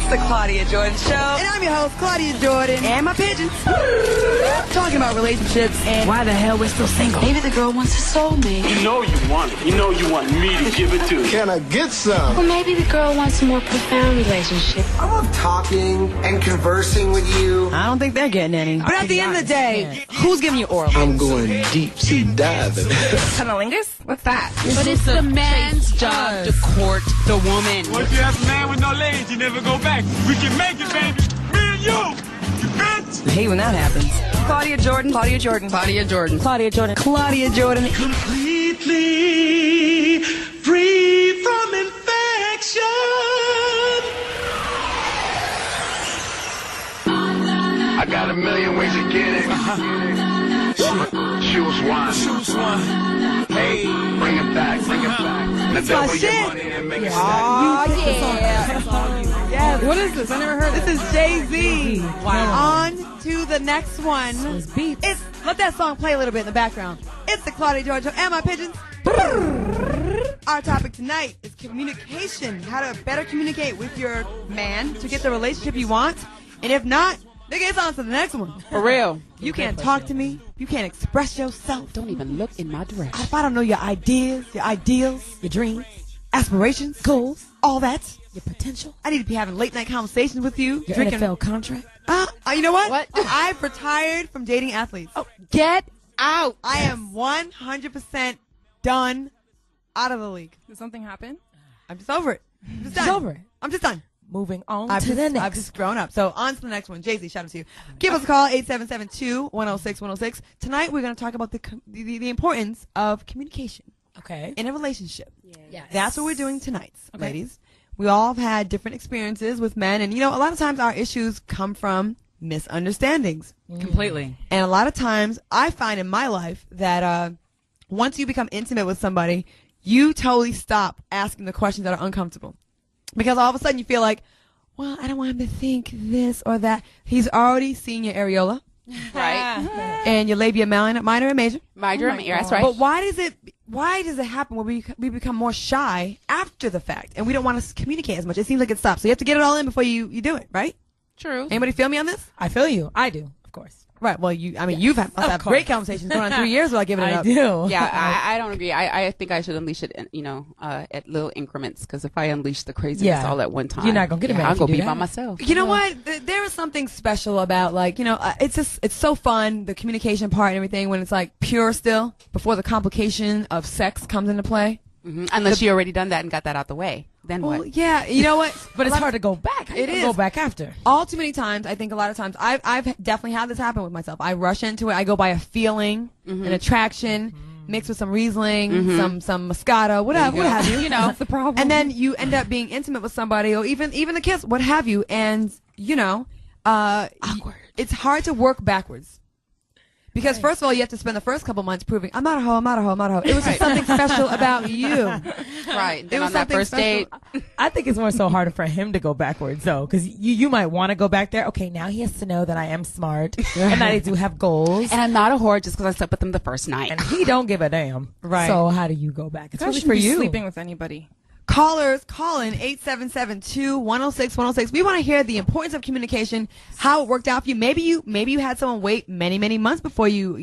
It's the Claudia Jordan Show. And I'm your host, Claudia Jordan. And my pigeons. Talking about relationships and why the hell we're still single. Maybe the girl wants a soulmate. You know you want it. You know you want me to give it to you. Can I get some? Or maybe the girl wants a more profound relationship. I love talking and conversing with you. I don't think they're getting any. But at the end of the day, who's giving you oral? I'm going deep sea diving. Cunnilingus? What's that? But it's the man's job to court the woman. Once you have a man with no legs, you never go back. We can make it, baby. Me and you bitch. I hate when that happens. Claudia Jordan. Claudia Jordan. Claudia Jordan. Claudia Jordan. Claudia Jordan. Completely free from infection. I got a million ways to get it. Choose one. Choose one. Hey, bring it back. Bring it back. Now double your money and make it Oh, yeah. Yes. What is this? I never heard This is Jay-Z. Wow. On to the next one. It's let that song play a little bit in the background. It's the Claudia Jordan Show and my pigeons. Our topic tonight is communication. How to better communicate with your man to get the relationship you want. And if not, nigga, it's on to the next one. For real. You can't talk to me. You can't express yourself. Don't even look in my direction. If I don't know your ideas, your ideals, your dreams, aspirations, goals, all that, Your potential. I need to be having late night conversations with you. Your drinking. NFL contract. You know what? What? I've retired from dating athletes. Oh, get out. I am 100% done, out of the league. Did something happen? I'm just over it. I'm just She's done. over it. I'm just done. Moving on I've to the next. I've just grown up. So on to the next one. Jay-Z, shout out to you. Give us a call, 877-2-106-106. Tonight we're going to talk about the importance of communication Okay. in a relationship. Yes. That's what we're doing tonight, ladies. We all have had different experiences with men, and, you know, a lot of times our issues come from misunderstandings. Completely. And a lot of times I find in my life that once you become intimate with somebody, you totally stop asking the questions that are uncomfortable. Because all of a sudden you feel like, well, I don't want him to think this or that. He's already seen your areola. Right. And your labia minor and major. Major, that's right. But why does it happen when we become more shy after the fact and we don't want to communicate as much? It seems like it stops. So you have to get it all in before you do it, right? True. Anybody feel me on this? I feel you. I do, of course. Right. Well, you've had great conversations going on 3 years without giving it up. I do. Yeah, I don't agree. I think I should unleash it, at little increments. Because if I unleash the craziness all at one time, you're not gonna get it back I'll if go you do be that. by myself. You know what? There is something special about, like, it's so fun, the communication part and everything, when it's like pure still before the complication of sex comes into play. Mm-hmm. Unless you already done that and got that out the way, then Well, what? yeah, you know what? But it's hard to go back. It is. Go back after. All too many times, I think a lot of times, I've definitely had this happen with myself. I rush into it. I go by a feeling, an attraction, mixed with some Riesling, some Moscato, whatever, what have you. That's the problem. And then you end up being intimate with somebody, or even the kiss, what have you. And, awkward. It's hard to work backwards. Because first of all, you have to spend the first couple months proving, I'm not a hoe, I'm not a hoe, I'm not a hoe. It was just something special about you. Right. Then was on that something first date, I think it's more so harder for him to go backwards, though, because you might want to go back there. Okay, now he has to know that I am smart and that I do have goals. and I'm not a whore just because I slept with him the first night. And he don't give a damn. Right. So how do you go back? It's really for be you. sleeping with anybody. Callers, call in 877-2-106-106. We want to hear the importance of communication, how it worked out for you. Maybe you had someone wait many, many months before you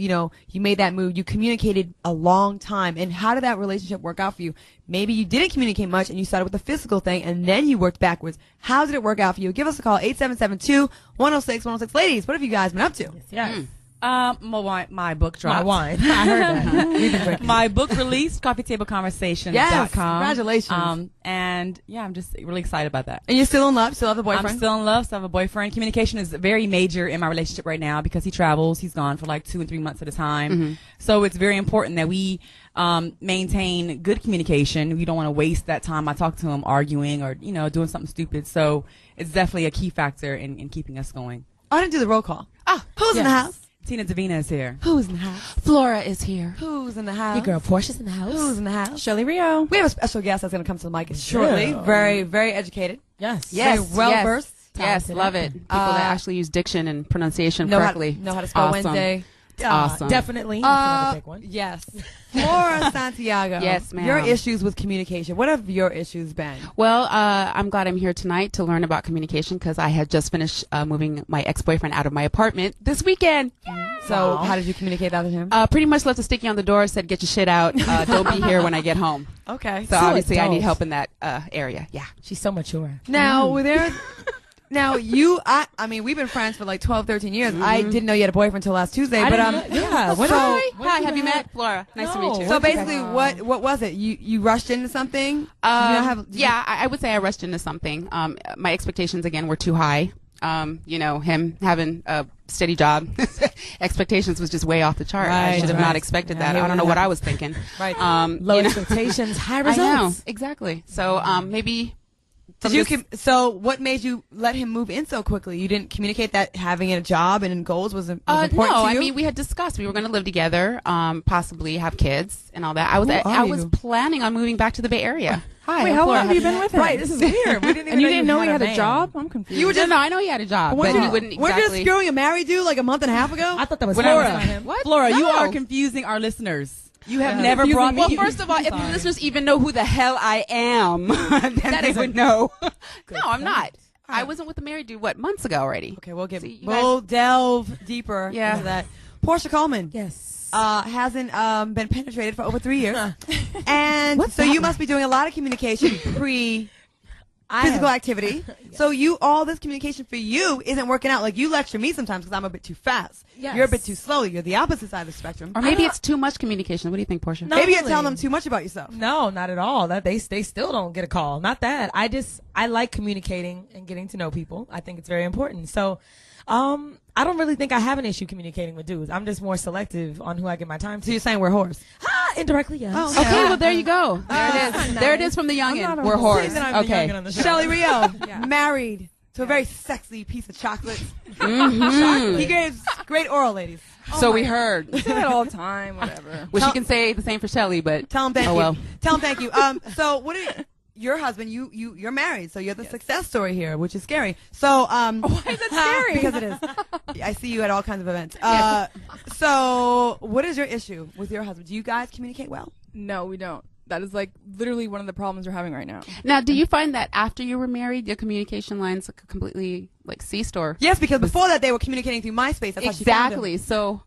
made that move. You communicated a long time. And how did that relationship work out for you? Maybe you didn't communicate much and you started with a physical thing and then you worked backwards. How did it work out for you? Give us a call, 877-2-106-106. Ladies, what have you guys been up to? Yes. My book dropped. My wine. I heard that. We've been drinking. My book released, coffeetableconversation.com. Yes, congratulations. And yeah, I'm just really excited about that. And you're still in love? Still have a boyfriend? I'm still in love, still have a boyfriend. Communication is very major in my relationship right now because he travels. He's gone for like 2 and 3 months at a time. So it's very important that we maintain good communication. We don't want to waste that time. I talk to him arguing or, doing something stupid. So it's definitely a key factor in keeping us going. I didn't do the roll call. Who's in the house? Tina Davina is here. Who's in the house? Flora is here. Who's in the house? Your girl Portia's in the house. Who's in the house? Shirley Rio. We have a special guest that's going to come to the mic shortly. Yeah. Very, very educated. Yes. Very well versed. Yes, love it. People that actually use diction and pronunciation Know correctly. how to spell Awesome. Wednesday. awesome. Definitely. That's another big one. Yes. Flora Santiago. Yes, ma'am. Your issues with communication. What have your issues been? Well, I'm glad I'm here tonight to learn about communication because I had just finished moving my ex-boyfriend out of my apartment this weekend. So how did you communicate that to him? Pretty much left a sticky on the door, said, get your shit out. Don't be here when I get home. Okay. So obviously I adult. need help in that area. Yeah. She's so mature. Now, were there... Now, I mean, we've been friends for like 12, 13 years. I didn't know you had a boyfriend until last Tuesday, but Yeah. Hi, have you met Flora? Nice to meet you. So basically, what was it? You rushed into something? Yeah, I would say I rushed into something. My expectations again were too high. Him having a steady job, expectations was just way off the chart. I should have not expected that. I don't know what I was thinking. Right. Low expectations, high results. I know, exactly. So maybe. So what made you let him move in so quickly? You didn't communicate that having a job and goals was important to you? No, I mean, we had discussed we were going to live together, possibly have kids and all that. I was planning on moving back to the Bay Area. Hi. Wait, how long have you been with him? Right, this is weird. We didn't even And you didn't know he had had a man. job? I'm confused. You were just... No, I know he had a job, but he wouldn't We're exactly. just screwing a married dude like a month and a half ago? I thought that was Flora. him. What? Flora, you No. are confusing our listeners. You have never Confusing brought me. me. Well, first of all, if the listeners even know who the hell I am, then they would know. No, I'm not. I wasn't with a married dude, months ago already. Okay, we'll See, you we'll delve deeper Yeah. into that. Portia Coleman. Yes. Hasn't been penetrated for over 3 years. And so you must be doing a lot of communication physical activity. So all this communication for you isn't working out. Like you lecture me sometimes because I'm a bit too fast. Yes. You're a bit too slow. You're the opposite side of the spectrum. Or maybe it's too much communication. What do you think, Portia? No. Maybe you're really. telling them too much about yourself. No, not at all. That they still don't get a call. Not that. I like communicating and getting to know people. I think it's very important. So, I don't really think I have an issue communicating with dudes. I'm just more selective on who I give my time So to. you're saying we're whores. Indirectly, yes. Oh, Okay, well there you go. There it is. There it is from the youngin. We're whores. Okay. Shelly Rio, married to a very sexy piece of chocolate. He gives great oral, ladies. So we heard. I say that all the time, whatever. Well, she can say the same for Shelly, but Tell him thank oh you. well. Tell him thank you. So what are your husband? You're married, so you're the success story here, which is scary. So why is that scary? Because it is. I see you at all kinds of events. So what is your issue with your husband? Do you guys communicate well? No, we don't. That is like literally one of the problems we're having right now. Now, do you find that after you were married, your communication lines completely ceased, or Yes, because before that they were communicating through MySpace. That's how she found him. exactly? So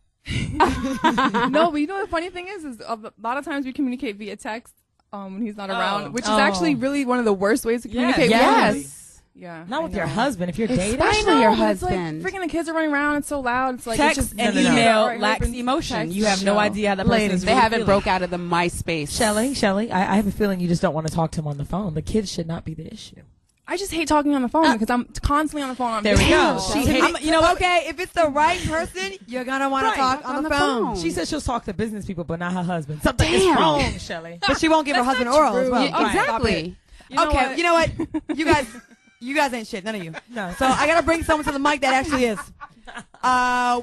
No, but you know the funny thing is a lot of times we communicate via text when he's not around, which is actually really one of the worst ways to communicate. Yes. with Yeah. Not I with your know. husband. If you're dating, Especially your It's like, husband. freaking the kids are running around. It's so loud. It's like Text it's just and no, no. email Alright, lacks husband, emotion. text. You have no idea how that person is they really haven't feeling. broke out of the MySpace. Shelly, I have a feeling you just don't want to talk to him on the phone. The kids should not be the issue. I just hate talking on the phone because I'm constantly on the phone. There we go. She She hates- You know what? Okay, if it's the right person, you're gonna want Right. to talk on the phone. She said she'll talk to business people, but not her husband. Something is wrong, Shelly. But she won't give her husband oral as well. Yeah, exactly. Okay, you know what? You guys ain't shit. None of you. No. So I gotta bring someone to the mic that actually is.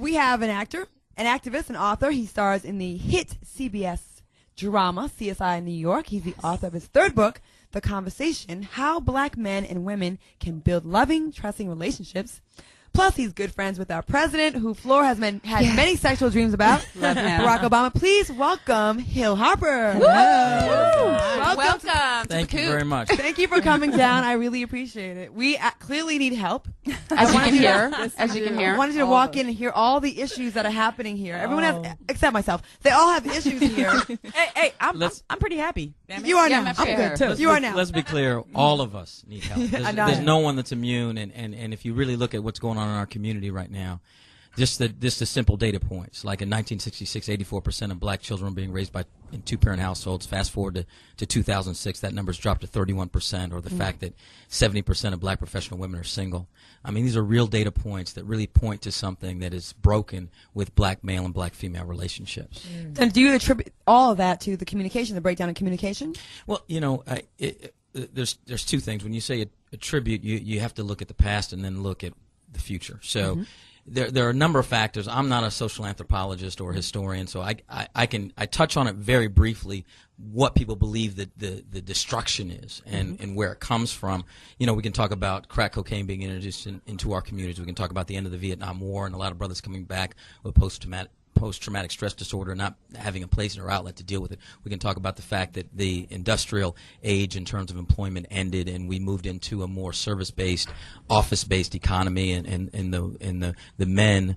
We have an actor, an activist, an author. He stars in the hit CBS drama CSI New York. He's the author of his third book, The Conversation: How Black Men and Women Can Build Loving, Trusting Relationships. Plus, he's good friends with our president, who Floor has had many sexual dreams about. Love him. Barack Obama. Please welcome Hill Harper. Welcome. Thank you very much. Thank you for coming down. I really appreciate it. We clearly need help. As you can hear. I wanted you to walk in and hear all the issues that are happening here. Everyone has, except myself, they all have issues here. Hey, I'm Let's- pretty happy. Damn it. You are Yeah, now. I'm I'm sure. good too. Let's You be- are now. Let's be clear. All of us need help. I know. There's no one that's immune, and if you really look at what's going on in our community right now, just the simple data points. Like in 1966, 84% of black children were being raised in two-parent households. Fast forward to 2006, that number's dropped to 31%. Or the fact that 70% of black professional women are single. I mean, these are real data points that really point to something that is broken with black male and black female relationships. And do you attribute all of that to the communication, the breakdown in communication? Well, there's two things. When you say attribute, you have to look at the past and then look at the future. So there are a number of factors. I'm not a social anthropologist or historian, so I touch on it very briefly. What people believe that the destruction is and where it comes from. We can talk about crack cocaine being introduced into our communities. We can talk about the end of the Vietnam War and a lot of brothers coming back with post-traumatic stress disorder, not having a place or outlet to deal with it. We can talk about the fact that the industrial age in terms of employment ended, and we moved into a more service-based, office-based economy, and the men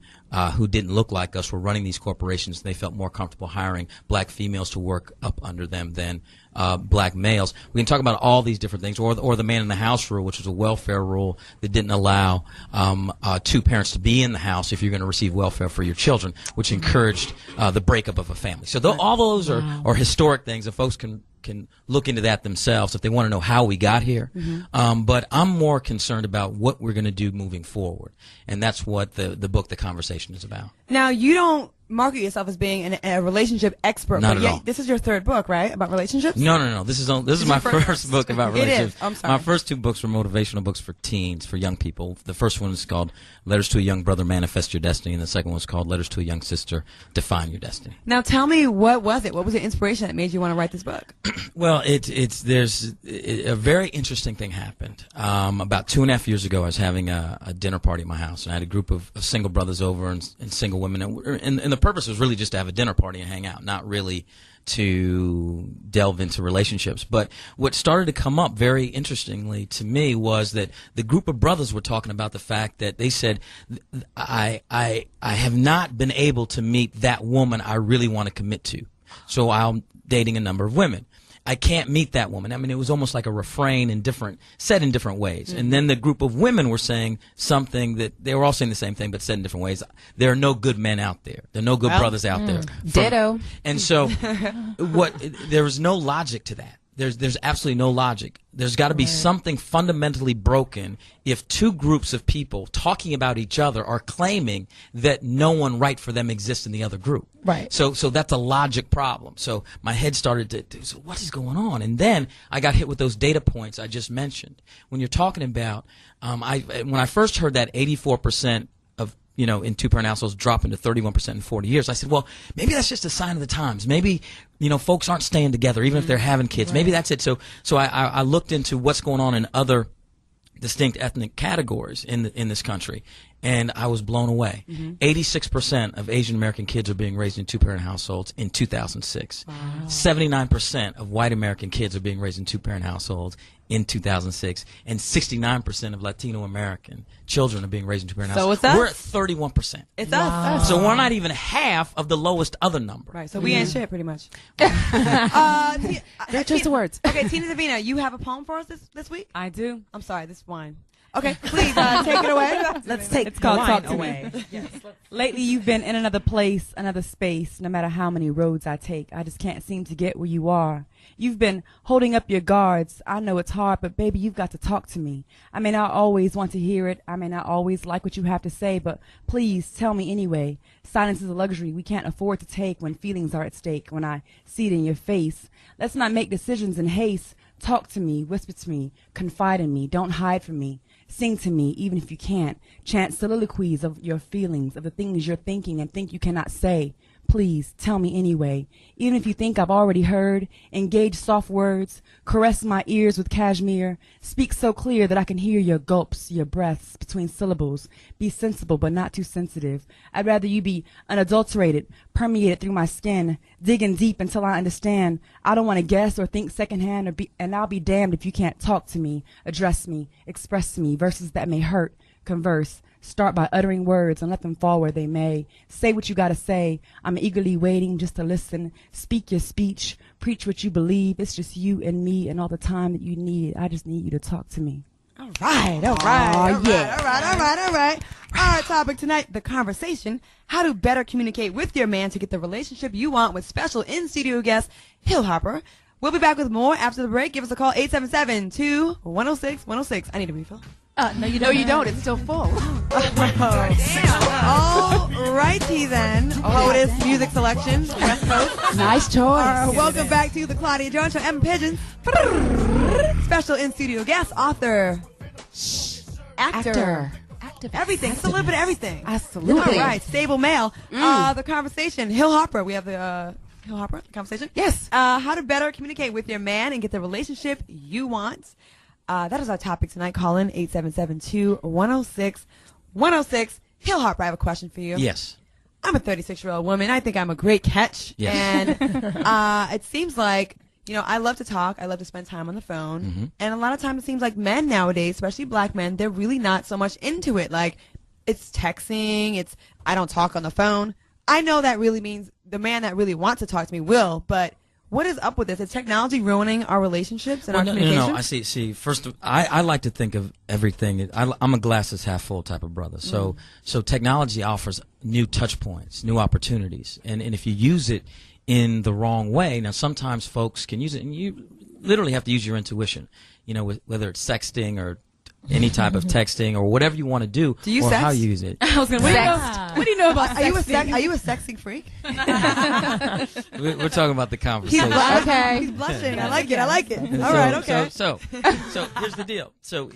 who didn't look like us were running these corporations. They felt more comfortable hiring black females to work up under them than black males. We can talk about all these different things, or the man in the house rule, which was a welfare rule that didn't allow two parents to be in the house if you're going to receive welfare for your children, which encouraged the breakup of a family. So all those are historic things, and folks can look into that themselves if they want to know how we got here. But I'm more concerned about what we're going to do moving forward, and that's what the book, The Conversation, is about. Now, you don't market yourself as being a relationship expert, Not but at all. This is your third book, right, about relationships? No. This is my first book about relationships. It is. I'm sorry. My first two books were motivational books for teens, for young people. The first one is called Letters to a Young Brother, Manifest Your Destiny, and the second one was called Letters to a Young Sister, Define Your Destiny. Now, tell me, what was it? What was the inspiration that made you want to write this book? Well, there's a very interesting thing happened. About 2.5 years ago, I was having a dinner party at my house, and I had a group of single brothers over and single women, and the purpose was really just to have a dinner party and hang out, not really to delve into relationships. But what started to come up very interestingly to me was that the group of brothers were talking about the fact that they said, I have not been able to meet that woman I really want to commit to, so I'm dating a number of women. I can't meet that woman. I mean, it was almost like a refrain said in different ways. And then the group of women were saying something that they were all saying the same thing, but said in different ways. There are no good men out there. There are no good brothers out there. Ditto. And so there was no logic to that. There's absolutely no logic. There's got to be something fundamentally broken if two groups of people talking about each other are claiming that no one right for them exists in the other group. Right. So that's a logic problem. So my head started to so what is going on? And then I got hit with those data points I just mentioned. When you're talking about, when I first heard that 84% of in two-parent households dropping to 31% in 40 years, I said, well, maybe that's just a sign of the times. Maybe, folks aren't staying together, even if they're having kids. Right. Maybe that's it. So I looked into what's going on in other distinct ethnic categories in this country, and I was blown away. 86% of Asian American kids are being raised in two-parent households in 2006. Wow. 79% of white American kids are being raised in two-parent households in 2006, and 69% of Latino American children are being raised in two-parent households. So it's us? We're at 31%. It's us. So we're not even half of the lowest other number. Right. So we ain't shit, pretty much. That's just the words. Okay, Tina Davina, you have a poem for us this week? I do. I'm sorry, this wine. Okay, please take it away. Let's take It's called wine Talk to away. Me. Yes. Lately, you've been in another place, another space. No matter how many roads I take, I just can't seem to get where you are. You've been holding up your guards. I know it's hard, but baby, you've got to talk to me. I may not always want to hear it. I may not always like what you have to say, but please tell me anyway. Silence is a luxury we can't afford to take when feelings are at stake, when I see it in your face. Let's not make decisions in haste. Talk to me, whisper to me, confide in me, don't hide from me. Sing to me, even if you can't. Chant soliloquies of your feelings, of the things you're thinking and think you cannot say. Please, tell me anyway. Even if you think I've already heard, engage soft words, caress my ears with cashmere, speak so clear that I can hear your gulps, your breaths between syllables. Be sensible but not too sensitive. I'd rather you be unadulterated, permeated through my skin, digging deep until I understand. I don't want to guess or think secondhand, and I'll be damned if you can't talk to me, address me, express to me, verses that may hurt, converse. Start by uttering words and let them fall where they may. Say what you gotta say. I'm eagerly waiting just to listen. Speak your speech. Preach what you believe. It's just you and me and all the time that you need. I just need you to talk to me. All right. All right. Our topic tonight, the conversation, how to better communicate with your man to get the relationship you want, with special in-studio guest, Hill Harper. We'll be back with more after the break. Give us a call, 877-2-106-106. I need a refill. No, you don't. It's still full. All righty then. Otis music selection, West Coast. Nice choice. Welcome back to the Claudia Jordan Show. Emma Pigeon. Special in-studio guest, author, actor. Activist. Everything. It's a little bit of everything. Absolutely. All right. Stable male. The conversation. Hill Harper. We have the Hill Harper conversation. Yes. How to better communicate with your man and get the relationship you want. That is our topic tonight. Call in 877-2-106-106. Hill Harper, I have a question for you. Yes. I'm a 36-year-old woman. I think I'm a great catch. Yes. And it seems like, I love to talk. I love to spend time on the phone. Mm-hmm. And a lot of times it seems like men nowadays, especially black men, they're really not so much into it. Like, it's texting. I don't talk on the phone. I know that really means the man that really wants to talk to me will, but what is up with this? Is technology ruining our relationships and our communication? No. I see. First, I like to think of everything. I'm a glasses half full type of brother. So technology offers new touch points, new opportunities, and if you use it in the wrong way, now sometimes folks can use it, and you literally have to use your intuition. Whether it's sexting or any type of texting or whatever you want to do, you or sext? how you use it. I was gonna, what do you know about Are you a sexing freak? We're talking about the conversation. He's blushing. I like it. All right, okay. So here's the deal. So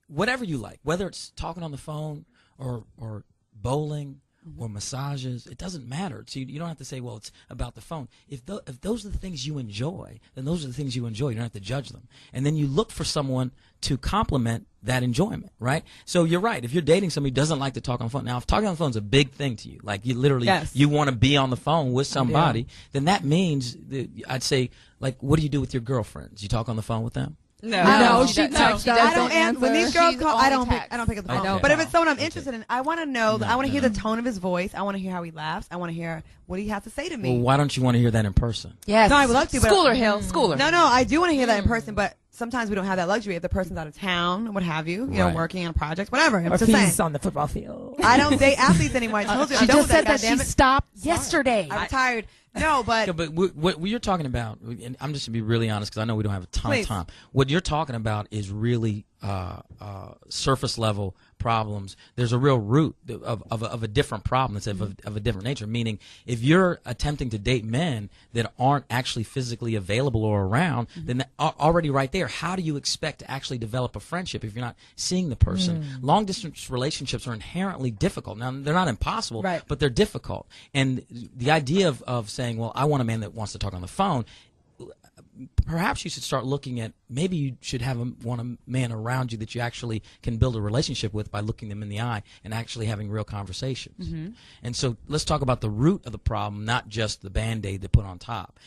whatever you like, whether it's talking on the phone or bowling or massages, it doesn't matter. So you don't have to say, well, it's about the phone. If those are the things you enjoy, then those are the things you enjoy. You don't have to judge them. And then you look for someone to complement that enjoyment, right? So you're right. If you're dating somebody who doesn't like to talk on the phone, now if talking on the phone is a big thing to you, like you literally, you want to be on the phone with somebody, then that means, I'd say, like, what do you do with your girlfriends? You talk on the phone with them? No, she doesn't I don't answer. When these girls She's call, only I don't text. pick up the phone. Okay. But if it's someone I'm interested in, I want to know. No, I want to hear no. the tone of his voice. I want to hear how he laughs. I want to hear what he has to say to me. Well, why don't you want to hear that in person? Yes. No, I would love to. But Schooler, Hill. Schooler. No, I do want to hear that in person, but sometimes we don't have that luxury if the person's out of town, what have you, Right. working on a project, whatever. I'm or just saying. he's on the football field? I don't date athletes anymore. I told you. I'm She done just with said that goddamn she it. stopped yesterday. I'm retired. No, but Yeah, but what you're talking about, and I'm just going to be really honest because I know we don't have a ton Please. of time. What you're talking about is really surface level problems. There's a real root of a different problem that's of a different nature, meaning if you're attempting to date men that aren't actually physically available or around, then already right there, how do you expect to actually develop a friendship if you're not seeing the person? Long distance relationships are inherently difficult. Now, they're not impossible, Right. but they're difficult. And the idea of saying, well, I want a man that wants to talk on the phone, perhaps you should start looking at maybe you should want a man around you that you actually can build a relationship with by looking them in the eye and actually having real conversations. And so let's talk about the root of the problem, not just the Band-Aid to put on top.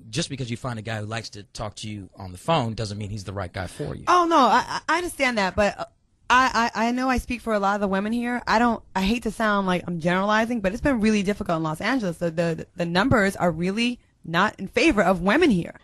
Just because you find a guy who likes to talk to you on the phone doesn't mean he's the right guy for you. Oh no, I understand that, but I know I speak for a lot of the women here. I hate to sound like I'm generalizing, but it's been really difficult in Los Angeles. The numbers are really not in favor of women here.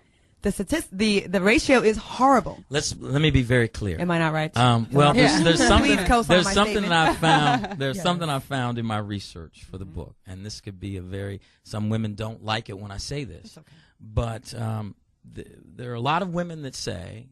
The ratio is horrible. Let me be very clear. Am I not right? Well, there's something. Please co-sign There's my something statement. that I found. There's something I found in my research for the book, and this could be some women don't like it when I say this, but there are a lot of women that say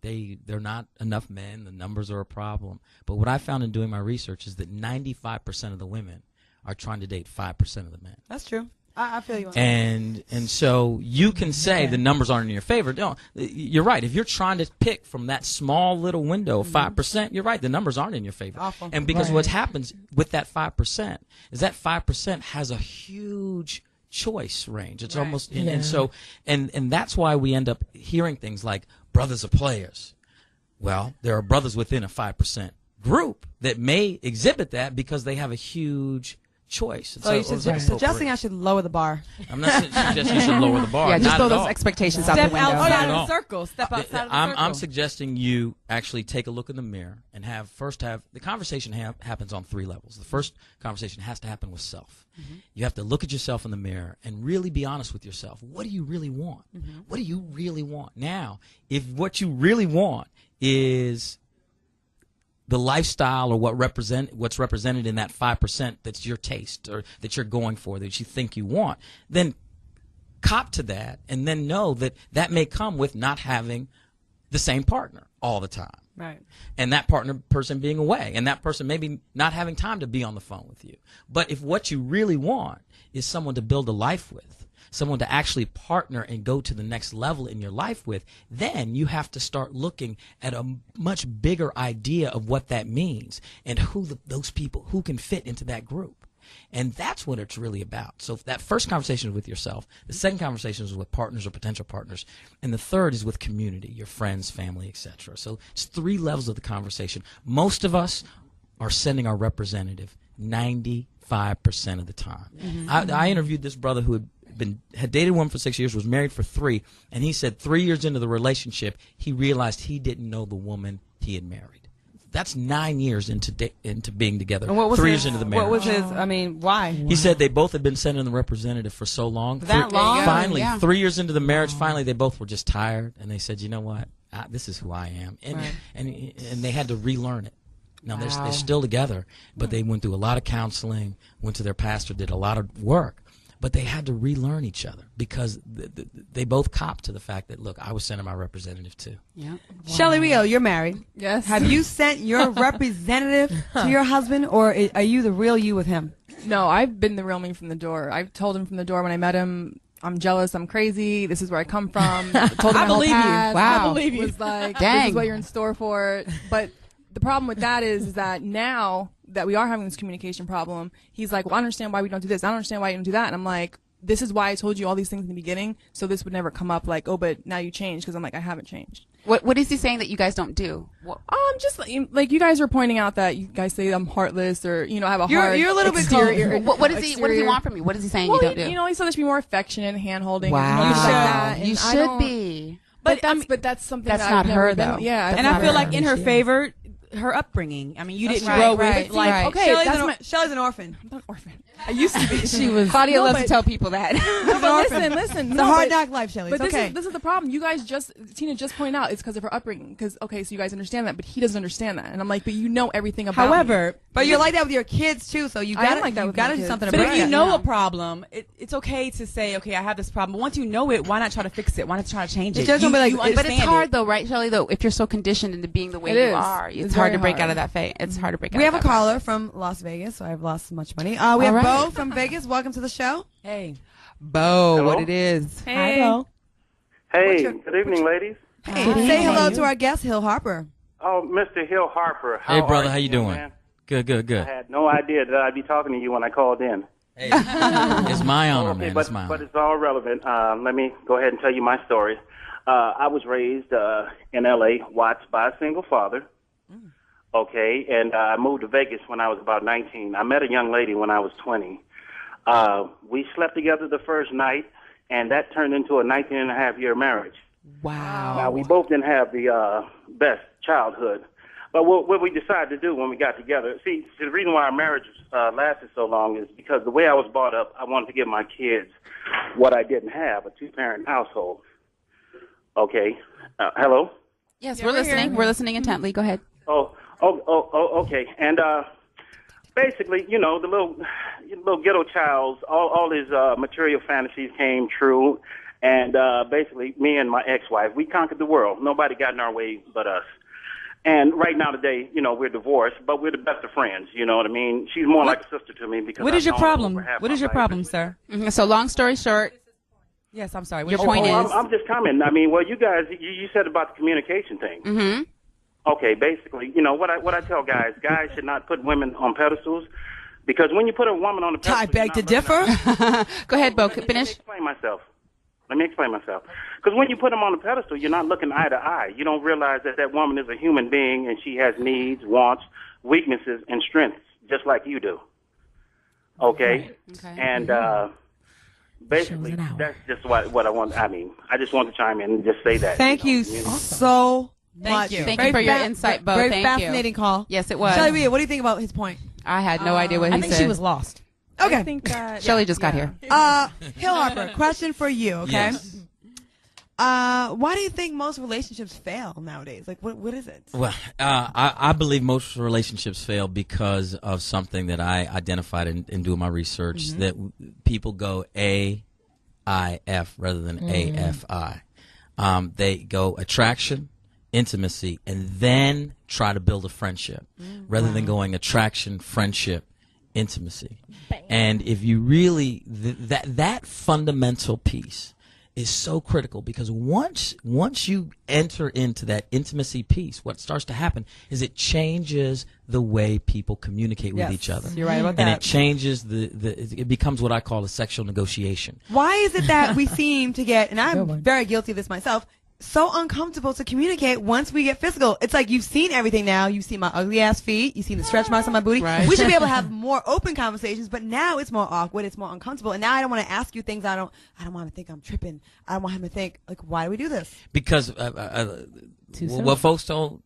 there are not enough men. The numbers are a problem. But what I found in doing my research is that 95% of the women are trying to date 5% of the men. That's true. I feel you on that. And so you can say the numbers aren't in your favor. No, you're right. If you're trying to pick from that small little window of 5%, you're right. The numbers aren't in your favor. Awful. And because what happens with that 5% is that 5% has a huge choice range. It's almost and so and that's why we end up hearing things like brothers are players. Well, there are brothers within a 5% group that may exhibit that because they have a huge choice. So you should suggesting I should lower the bar. I'm not suggesting you should lower the bar. Yeah, just not throw at those all. expectations out the Step window. Not outside at of all. the circle. Step outside of the circle. I'm suggesting you actually take a look in the mirror and have the conversation happens on 3 levels. The first conversation has to happen with self. You have to look at yourself in the mirror and really be honest with yourself. What do you really want? What do you really want? Now, if what you really want is the lifestyle or what's represented in that 5% that's your taste or that you're going for, that you think you want, then cop to that and then know that may come with not having the same partner all the time. Right. And that person being away, and that person maybe not having time to be on the phone with you. But if what you really want is someone to build a life with, someone to actually partner and go to the next level in your life with, then you have to start looking at a much bigger idea of what that means and those people who can fit into that group. And that's what it's really about. So that first conversation is with yourself. The second conversation is with partners or potential partners. And the third is with community, your friends, family, etc. So it's 3 levels of the conversation. Most of us are sending our representative. 95% of the time. I interviewed this brother who had dated a woman for 6 years, was married for 3, and he said 3 years into the relationship, he realized he didn't know the woman he had married. That's 9 years into being together. And what was 3 years into the marriage. What was his? I mean, why? He said they both had been sending the representative for so long. That long? Finally, 3 years into the marriage, finally they both were just tired, and they said, you know what? This is who I am. And they had to relearn it. Now, they're still together, but they went through a lot of counseling, went to their pastor, did a lot of work. But they had to relearn each other because they both copped to the fact that, look, I was sending my representative too. Yeah. Shelly Rio, you're married. Yes. Have you sent your representative to your husband, or are you the real you with him? No, I've been the real me from the door. I've told him from the door when I met him, I'm jealous, I'm crazy, this is where I come from. Told him I believe you. past, Wow. I believe you. Was like, Dang. this is what you're in store for. But the problem with that is that now that we are having this communication problem, he's like, well, I understand why we don't do this. I don't understand why you don't do that. And I'm like, this is why I told you all these things in the beginning, so this would never come up like, oh, but now you changed, because I'm like, I haven't changed. What is he saying that you guys don't do? Just like you guys were pointing out that you guys say I'm heartless, or I have a hard You're a little bit exterior. What does he want from you? What is he saying you don't do? He said there should be more affection, hand holding. Wow. Things like that. And You I should don't- be. But that's something That's that not I've never her, been- though. Yeah, That's And I not feel her. like in her favor, her upbringing. I mean, you didn't right, grow right, with like right. Okay, Shelly's an orphan. I'm not an orphan. I used to be. She was. Claudia No, loves but- to tell people that. No, but listen. It's no, a hard but- knock life, Shelly. But It's okay. this is the problem. You guys Tina just pointed out it's because of her upbringing. Because so you guys understand that, but he doesn't understand that. And I'm like, but you know everything about me. However, But you're like that with your kids too, so you I am gotta like that with my do kids. something but about if you it. know a problem, it's okay to say, okay, I have this problem. But once you know it, why not try to fix it? Why not try to change it? It's just gonna be like- But it's understand hard it. though, right, Shelly? Though, if you're so conditioned into being the way It you is. are, it's It's hard very to break hard. out of that phase. It's hard to break out. We have of a that caller phase. from Las Vegas, so I've lost much money. We have right. Bo from Vegas. Welcome to the show. Hey, Bo, Hello? what it is? hi, Bo. Hey, your- good evening, ladies. Hey, say hello to our guest, Hill Harper. Oh, Mr. Hill Harper. Hey, brother, how you young doing? man? Good. I had no idea that I'd be talking to you when I called in. Hey, it's my honor, Okay, man. but, It's my but honor. it's all relevant. Let me go ahead and tell you my story. I was raised in L.A., watched by a single father. Okay, and I moved to Vegas when I was about 19. I met a young lady when I was 20. We slept together the first night, and that turned into a 19-and-a-half-year marriage. Wow. Now, we both didn't have the best childhood. But what we decided to do when we got together, see, the reason why our marriage lasted so long is because the way I was brought up, I wanted to give my kids what I didn't have, a two-parent household. Okay. Hello? Yes, we're listening. We're listening intently. Go ahead. Oh, okay. And basically, the little ghetto child's, all his material fantasies came true. And basically, me and my ex-wife, we conquered the world. Nobody got in our way but us. And right now today, we're divorced, but we're the best of friends. You know what I mean? She's more like a sister to me because What is your I've known her problem? over half What my is your life. problem, sir? So, long story short, Yes, I'm sorry. Your point is- I'm just commenting. I mean, well, you guys, you said about the communication thing. mm-hmm. Okay, basically, what I tell guys should not put women on pedestals because when you put a woman on a pedestal, I beg to differ. Go ahead, Bo. Let me Finish. explain myself. Because when you put them on a pedestal, you're not looking eye to eye. You don't realize that woman is a human being and she has needs, wants, weaknesses, and strengths, just like you do. Okay? Okay. And basically, that's just what I want. I mean, I just want to chime in and just say that. Thank you know. so much. Thank you for your insight, Bo. Very Thank fascinating call. Yes, it was. Shelly Ria, what do you think about his point? I had no idea what he I think said. she was lost. Okay. I think that Shelly just got here. Hill Harper, question for you, okay? Yes. Why do you think most relationships fail nowadays? Like, what is it? Well, I believe most relationships fail because of something that I identified in doing my research, that people go A-I-F rather than A-F-I. They go attraction, intimacy, and then try to build a friendship rather than going attraction, friendship, intimacy. And if you really, that fundamental piece is so critical because once you enter into that intimacy piece, what starts to happen is it changes the way people communicate with each other. You're right about and that. it changes it becomes what I call a sexual negotiation. Why is it that we seem to get, and I'm very guilty of this myself, so uncomfortable to communicate once we get physical. It's like you've seen everything now. You've seen my ugly ass feet. You've seen the stretch marks on my booty. Right. We should be able to have more open conversations, but now it's more awkward. It's more uncomfortable. And now I don't want to ask you things I don't want him to think I'm tripping. I don't want him to think, like, why do we do this? Because what folks told,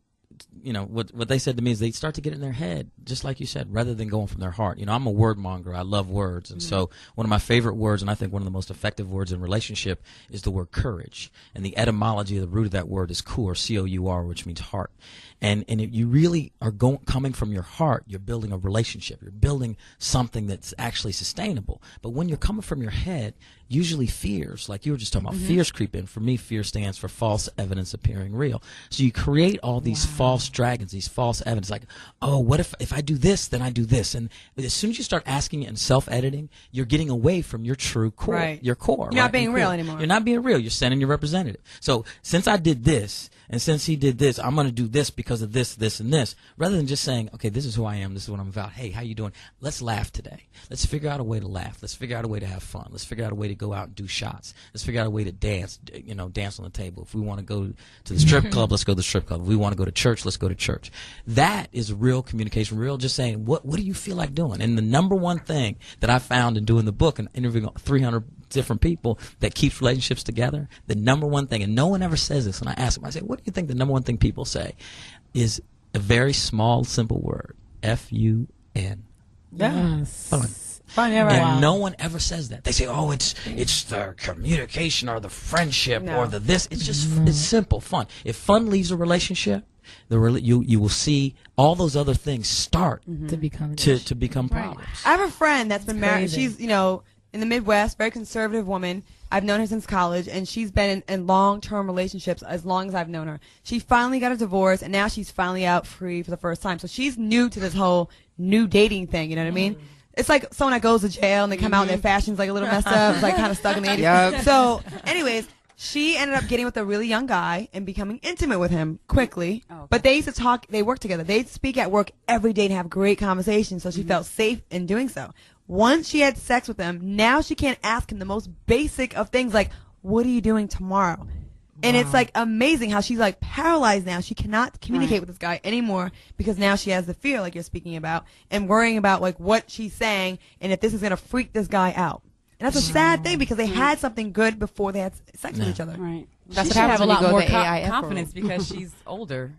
what they said to me is they start to get in their head, just like you said, rather than going from their heart. I'm a word monger. I love words. And so one of my favorite words, and I think one of the most effective words in relationship, is the word courage. And the etymology of the root of that word is cour, C-O-U-R, which means heart. And if you really are coming from your heart, you're building a relationship. You're building something that's actually sustainable. But when you're coming from your head, usually fears, like you were just talking about, fears creep in. For me, fear stands for false evidence appearing real. So you create all these false dragons, these false evidence, like, oh, what if I do this, then I do this. And as soon as you start asking it and self-editing, you're getting away from your true core, your core. You're not being real anymore. You're not being real. You're sending your representative. So since I did this, and since he did this, I'm going to do this because of this, this, and this, rather than just saying, okay, this is who I am, this is what I'm about. Hey, how you doing? Let's laugh today. Let's figure out a way to laugh. Let's figure out a way to have fun. Let's figure out a way to go out and do shots. Let's figure out a way to dance, dance on the table. If we want to go to the strip club, let's go to the strip club. If we want to go to church, let's go to church. That is real communication, real just saying, what do you feel like doing? And the number one thing that I found in doing the book and interviewing 300 different people that keeps relationships together, the number one thing, and no one ever says this, and I ask them, I say, what do you think the number one thing people say is a very small, simple word, F-U-N. Yes. Fun. Fun, yeah, right. And no one ever says that. They say, oh, it's the communication or the friendship or the this. It's just it's simple, fun. If fun leaves a relationship, you will see all those other things start to become problems. I have a friend that's been married. She's, in the Midwest, very conservative woman. I've known her since college, and she's been in long-term relationships as long as I've known her. She finally got a divorce, and now she's finally out free for the first time. So she's new to this whole new dating thing, you know what I mean? It's like someone that goes to jail, and they come out, and their fashion's like a little messed up. It's like kind of stuck in the 80s. Yep. So, anyways, she ended up getting with a really young guy and becoming intimate with him quickly. Oh, okay. But they used to talk, they worked together. They'd speak at work every day and have great conversations, so she felt safe in doing so. Once she had sex with him, now she can't ask him the most basic of things like, what are you doing tomorrow? And it's like amazing how she's like paralyzed now. She cannot communicate with this guy anymore because now she has the fear like you're speaking about and worrying about like what she's saying and if this is going to freak this guy out. And that's a sad thing because they had something good before they had sex with each other. Right. That's what happens when you go the AIF confidence because she's older.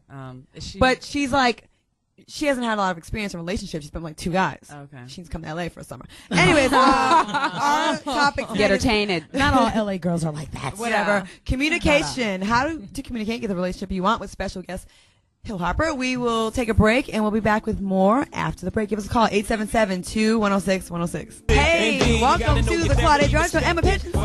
But she's like, she hasn't had a lot of experience in relationships. She's been with like 2 guys. Okay. She's come to LA for a summer. Anyways, our topic get her tainted. Not all LA girls are like that. Whatever. Yeah. Communication. How to communicate, get the relationship you want with special guest Hill Harper. We will take a break and we'll be back with more after the break. Give us a call, 877-2-106-106. Hey, welcome to the Claudia Jordan Show. Emma Pigeons.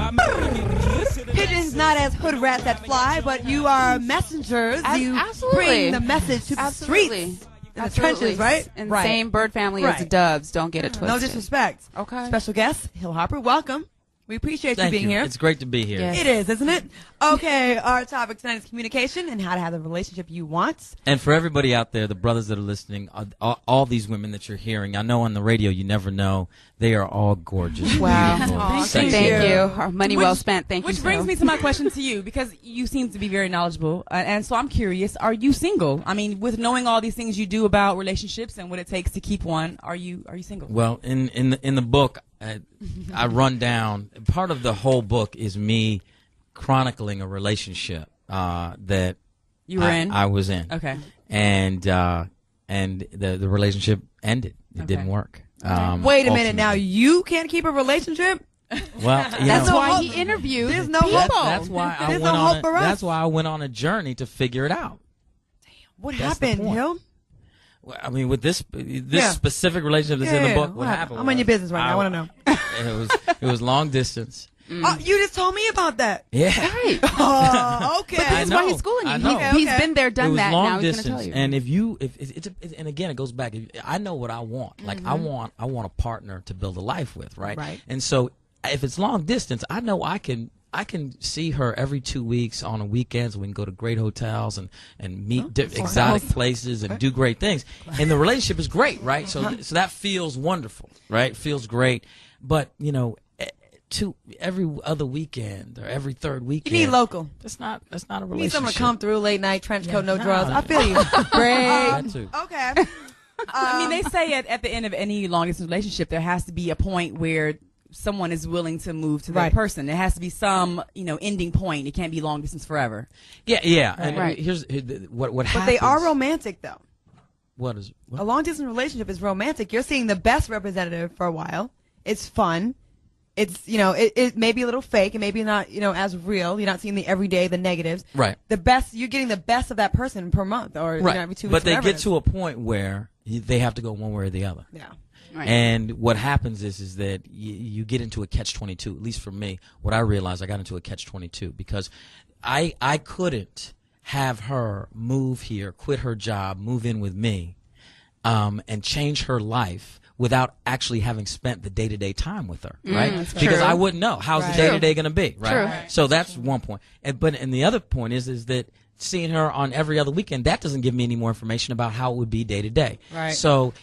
Pigeons not as hood rats that fly, but you are messengers. You bring the message to the streets. In the trenches, right? In the same bird family as the doves. Don't get it twisted. No disrespect. Okay. Special guest, Hill Harper. Welcome. We appreciate you being here. It's great to be here. Yes. It is, isn't it? Okay, our topic tonight is communication and how to have the relationship you want. And for everybody out there, the brothers that are listening, all these women that you're hearing, I know on the radio you never know, they are all gorgeous. Wow. Beautiful. Thank you. Our money well spent. Thank you. Which brings me to my question to you, because you seem to be very knowledgeable. And so I'm curious, are you single? I mean, with knowing all these things you do about relationships and what it takes to keep one, are you single? Well, in the book, I run down, part of the whole book is me chronicling a relationship that you were in. I was in. Okay. And the relationship ended. It didn't work. Wait a minute. Now you can't keep a relationship? Well, that's why he interviewed. There's no hope. That's why I went on. That's why I went on a journey to figure it out. Damn. What happened, Hill? Well, I mean, with this specific relationship that's in the book, what happened? I'm in your business right now. I want to know. It was long distance. Oh, you just told me about that. Yeah. Right. Oh, okay. But this is why he's schooling you. I know. He's been there, done that. Long now he's distance, going to tell you. and and again, it goes back. I know what I want. Like I want a partner to build a life with, right? Right. And so, if it's long distance, I know I can see her every 2 weeks on the weekends. We can go to great hotels and meet exotic places and do great things. And the relationship is great, right? So that feels wonderful, right? Feels great. But, every other weekend or every third weekend. You need local. That's not a relationship. You need someone to come through late night, trench coat, no drawers. no. I feel you. Great. Okay. I mean, they say at the end of any long distance relationship, there has to be a point where someone is willing to move to that person. There has to be some, ending point. It can't be long distance forever. Yeah. And here's what happens. But they are romantic, though. What is a long distance relationship is romantic. You're seeing the best representative for a while. It's fun. It's it may be a little fake and maybe not as real. You're not seeing the everyday, the negatives. Right. The best, you're getting the best of that person per month or every 2 weeks. But they get to a point where they have to go one way or the other. Yeah. Right. And what happens is that you get into a catch-22. At least for me, what I realized, I got into a catch-22 because I couldn't have her move here, quit her job, move in with me, and change her life without actually having spent the day-to-day time with her, right? Because I wouldn't know how's the day-to-day going to be, right? True. So that's one point. And the other point is that seeing her on every other weekend, that doesn't give me any more information about how it would be day-to-day. Right. So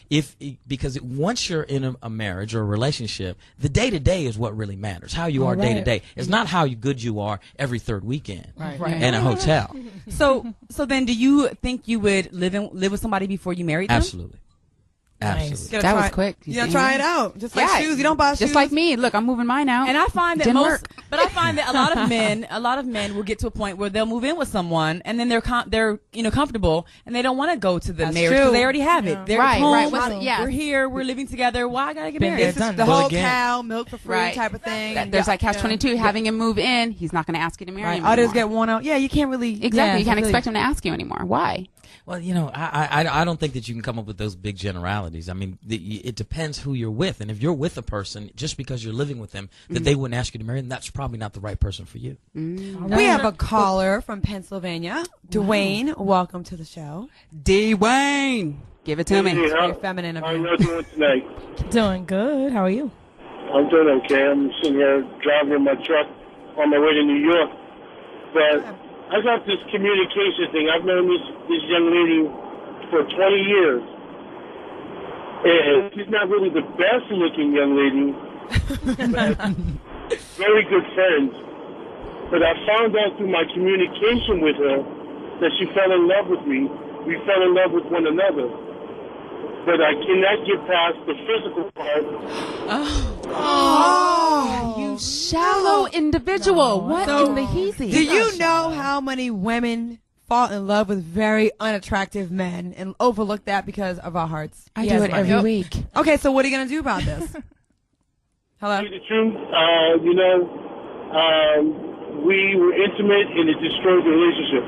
because once you're in a marriage or a relationship, the day-to-day is what really matters. How you are day-to-day. It's not how good you are every third weekend in a hotel. So then, do you think you would live with somebody before you married them? Absolutely. Absolutely. That was quick. You gotta try it out. Just like shoes. You don't buy shoes. Just like me. Look, I'm moving mine out. And I find that Didn't work. but I find that a lot of men will get to a point where they'll move in with someone and then they're comfortable and they don't want to go to the marriage because they already have it. They're Right, home. right. We're here. We're living together. Why I gotta get married? This is the whole cow, milk for free type of thing. There's like catch-22. Having him move in, he's not going to ask you to marry him Others anymore. get worn out. Yeah, you can't really. Exactly. You can't expect him to ask you anymore. Why? Well, I don't think that you can come up with those big generalities. I mean, it depends who you're with. And if you're with a person, just because you're living with them, that they wouldn't ask you to marry them, that's probably not the right person for you. We have a caller from Pennsylvania. Dwayne, welcome to the show. Dwayne. Give it to me. It's very feminine of How you. are you doing tonight? Doing good. How are you? I'm doing okay. I'm sitting here driving in my truck on my way to New York. But I got this communication thing. I've known this young lady for 20 years. And she's not really the best looking young lady, but very good friends. But I found out through my communication with her that she fell in love with me. We fell in love with one another. But I cannot get past the physical part. You shallow individual. What in the heezy? Do you know how many women fall in love with very unattractive men and overlook that because of our hearts? I do it every week. Okay, so what are you going to do about this? Hello? To tell you the truth, we were intimate and it destroyed the relationship.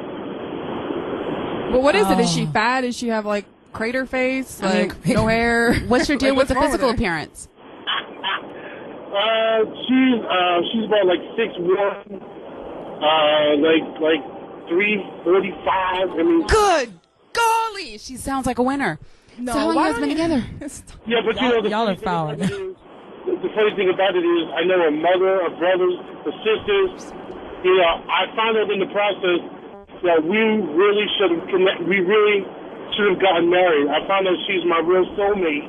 But what is it? Is she fat? Does she have like crater face? Like no hair? What's your deal with the wrong with physical her? appearance? She's about like 6'1", like 345. I mean, Good. Golly, she sounds like a winner. No, So how long why you guys been together? yeah, but you know Y'all are the foul. funny thing about it is, I know her mother, her brothers, her sisters. You know, I found out in the process that we really should have gotten married. I found out she's my real soulmate.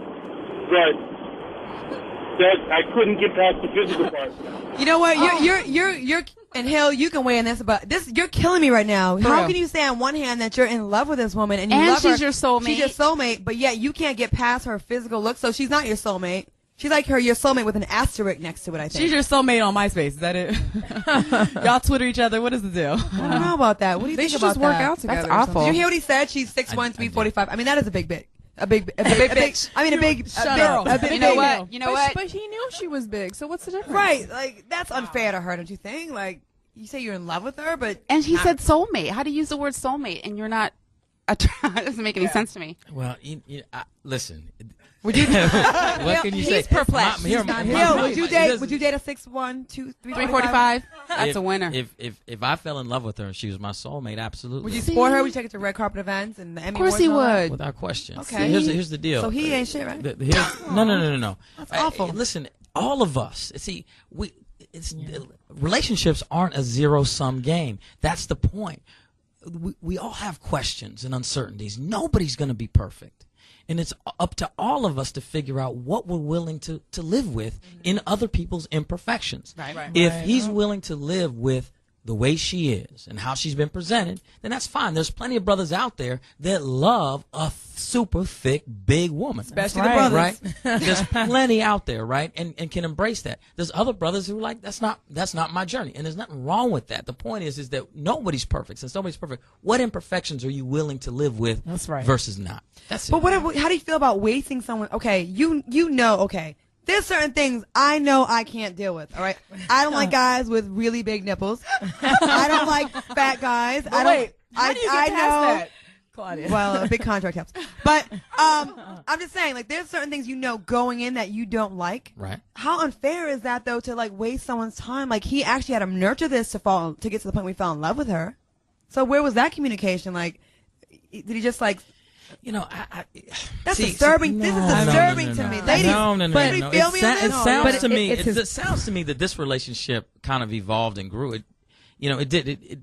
That I couldn't get past the physical part. You know what? You're and Hill, you can weigh in this, but you're killing me right now. How real. can you say on one hand that you're in love with this woman and you And love she's her? your soulmate. She's your soulmate, but yet you can't get past her physical look, so she's not your soulmate. She's like your soulmate with an asterisk next to it, I think. She's your soulmate on MySpace. Is that it? Y'all Twitter each other. What is the deal? I don't know about that. What do you They think should about just work that? out together. That's or something. awful. Did you hear what he said? She's 6'1", 345. I mean, that is a big bitch. A big bitch. I mean, a big up. a big You know big- what? You know what? But he knew she was big, so what's the difference? Right. Like, that's unfair to her, don't you think? Like, you say you're in love with her, but And he said soulmate. How do you use the word soulmate and you're not? It doesn't make any sense to me. Well, listen. would you? What can you say? He's perplexed. Here's He's not my- Hill, my- would you listen, date a 6'1", 2, 345. That's a winner. If I fell in love with her and she was my soulmate, absolutely. Would you support her? Would you take her to red carpet events and the Emmy Of course Awards he and all that? would. Without question. Okay. Here's the deal. So he ain't shit, right? No. That's awful. Listen, all of us. See, relationships aren't a zero-sum game. That's the point. We all have questions and uncertainties. Nobody's going to be perfect. And it's up to all of us to figure out what we're willing to live with in other people's imperfections. If he's willing to live with the way she is and how she's been presented, then that's fine. There's plenty of brothers out there that love a super thick, big woman. Especially the brothers. Right? There's plenty out there, right? And can embrace that. There's other brothers who are like, that's not my journey. And there's nothing wrong with that. The point is that nobody's perfect. Since nobody's perfect, what imperfections are you willing to live with versus not? That's it. But how do you feel about wasting someone? Okay, you know, okay. There's certain things I know I can't deal with, all right? I don't like guys with really big nipples. I don't like fat guys. How do you get past that, Claudia? Well, a big contract helps. But I'm just saying, like, there's certain things you know going in that you don't like. Right. How unfair is that, though, to, like, waste someone's time? Like, he actually had to nurture this to get to the point where he fell in love with her. So where was that communication? Like, did he just, like... You know, that's disturbing. This is disturbing to me, ladies. No. It sounds to me that this relationship kind of evolved and grew. It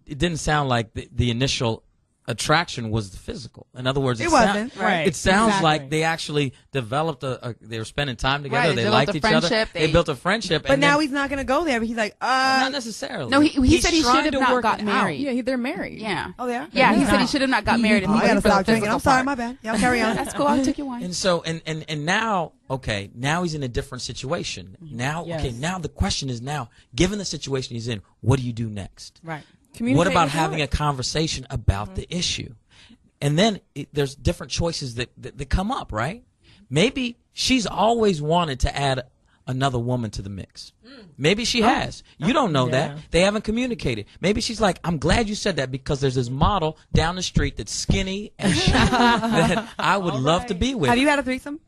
didn't sound like the initial attraction was the physical. In other words, it wasn't. It sounds like they actually developed they were spending time together. They liked each other. They built a friendship. But now he's not going to go there. But he's like, not necessarily. No, he said he should have not got married. Yeah, they're married. Yeah. Oh, they are? Yeah, he said he should have not got married. I got to stop drinking. I'm sorry, my bad. Y'all carry on. That's cool. I'll take your wine. And so, and now, okay, now he's in a different situation. Now, now the question is given the situation he's in, what do you do next? Right. What about having a conversation about the issue? And then there's different choices that come up, right? Maybe she's always wanted to add another woman to the mix. Maybe she has. You don't know that. They haven't communicated. Maybe she's like, I'm glad you said that because there's this model down the street that's skinny and that I would love to be with. Have you had a threesome?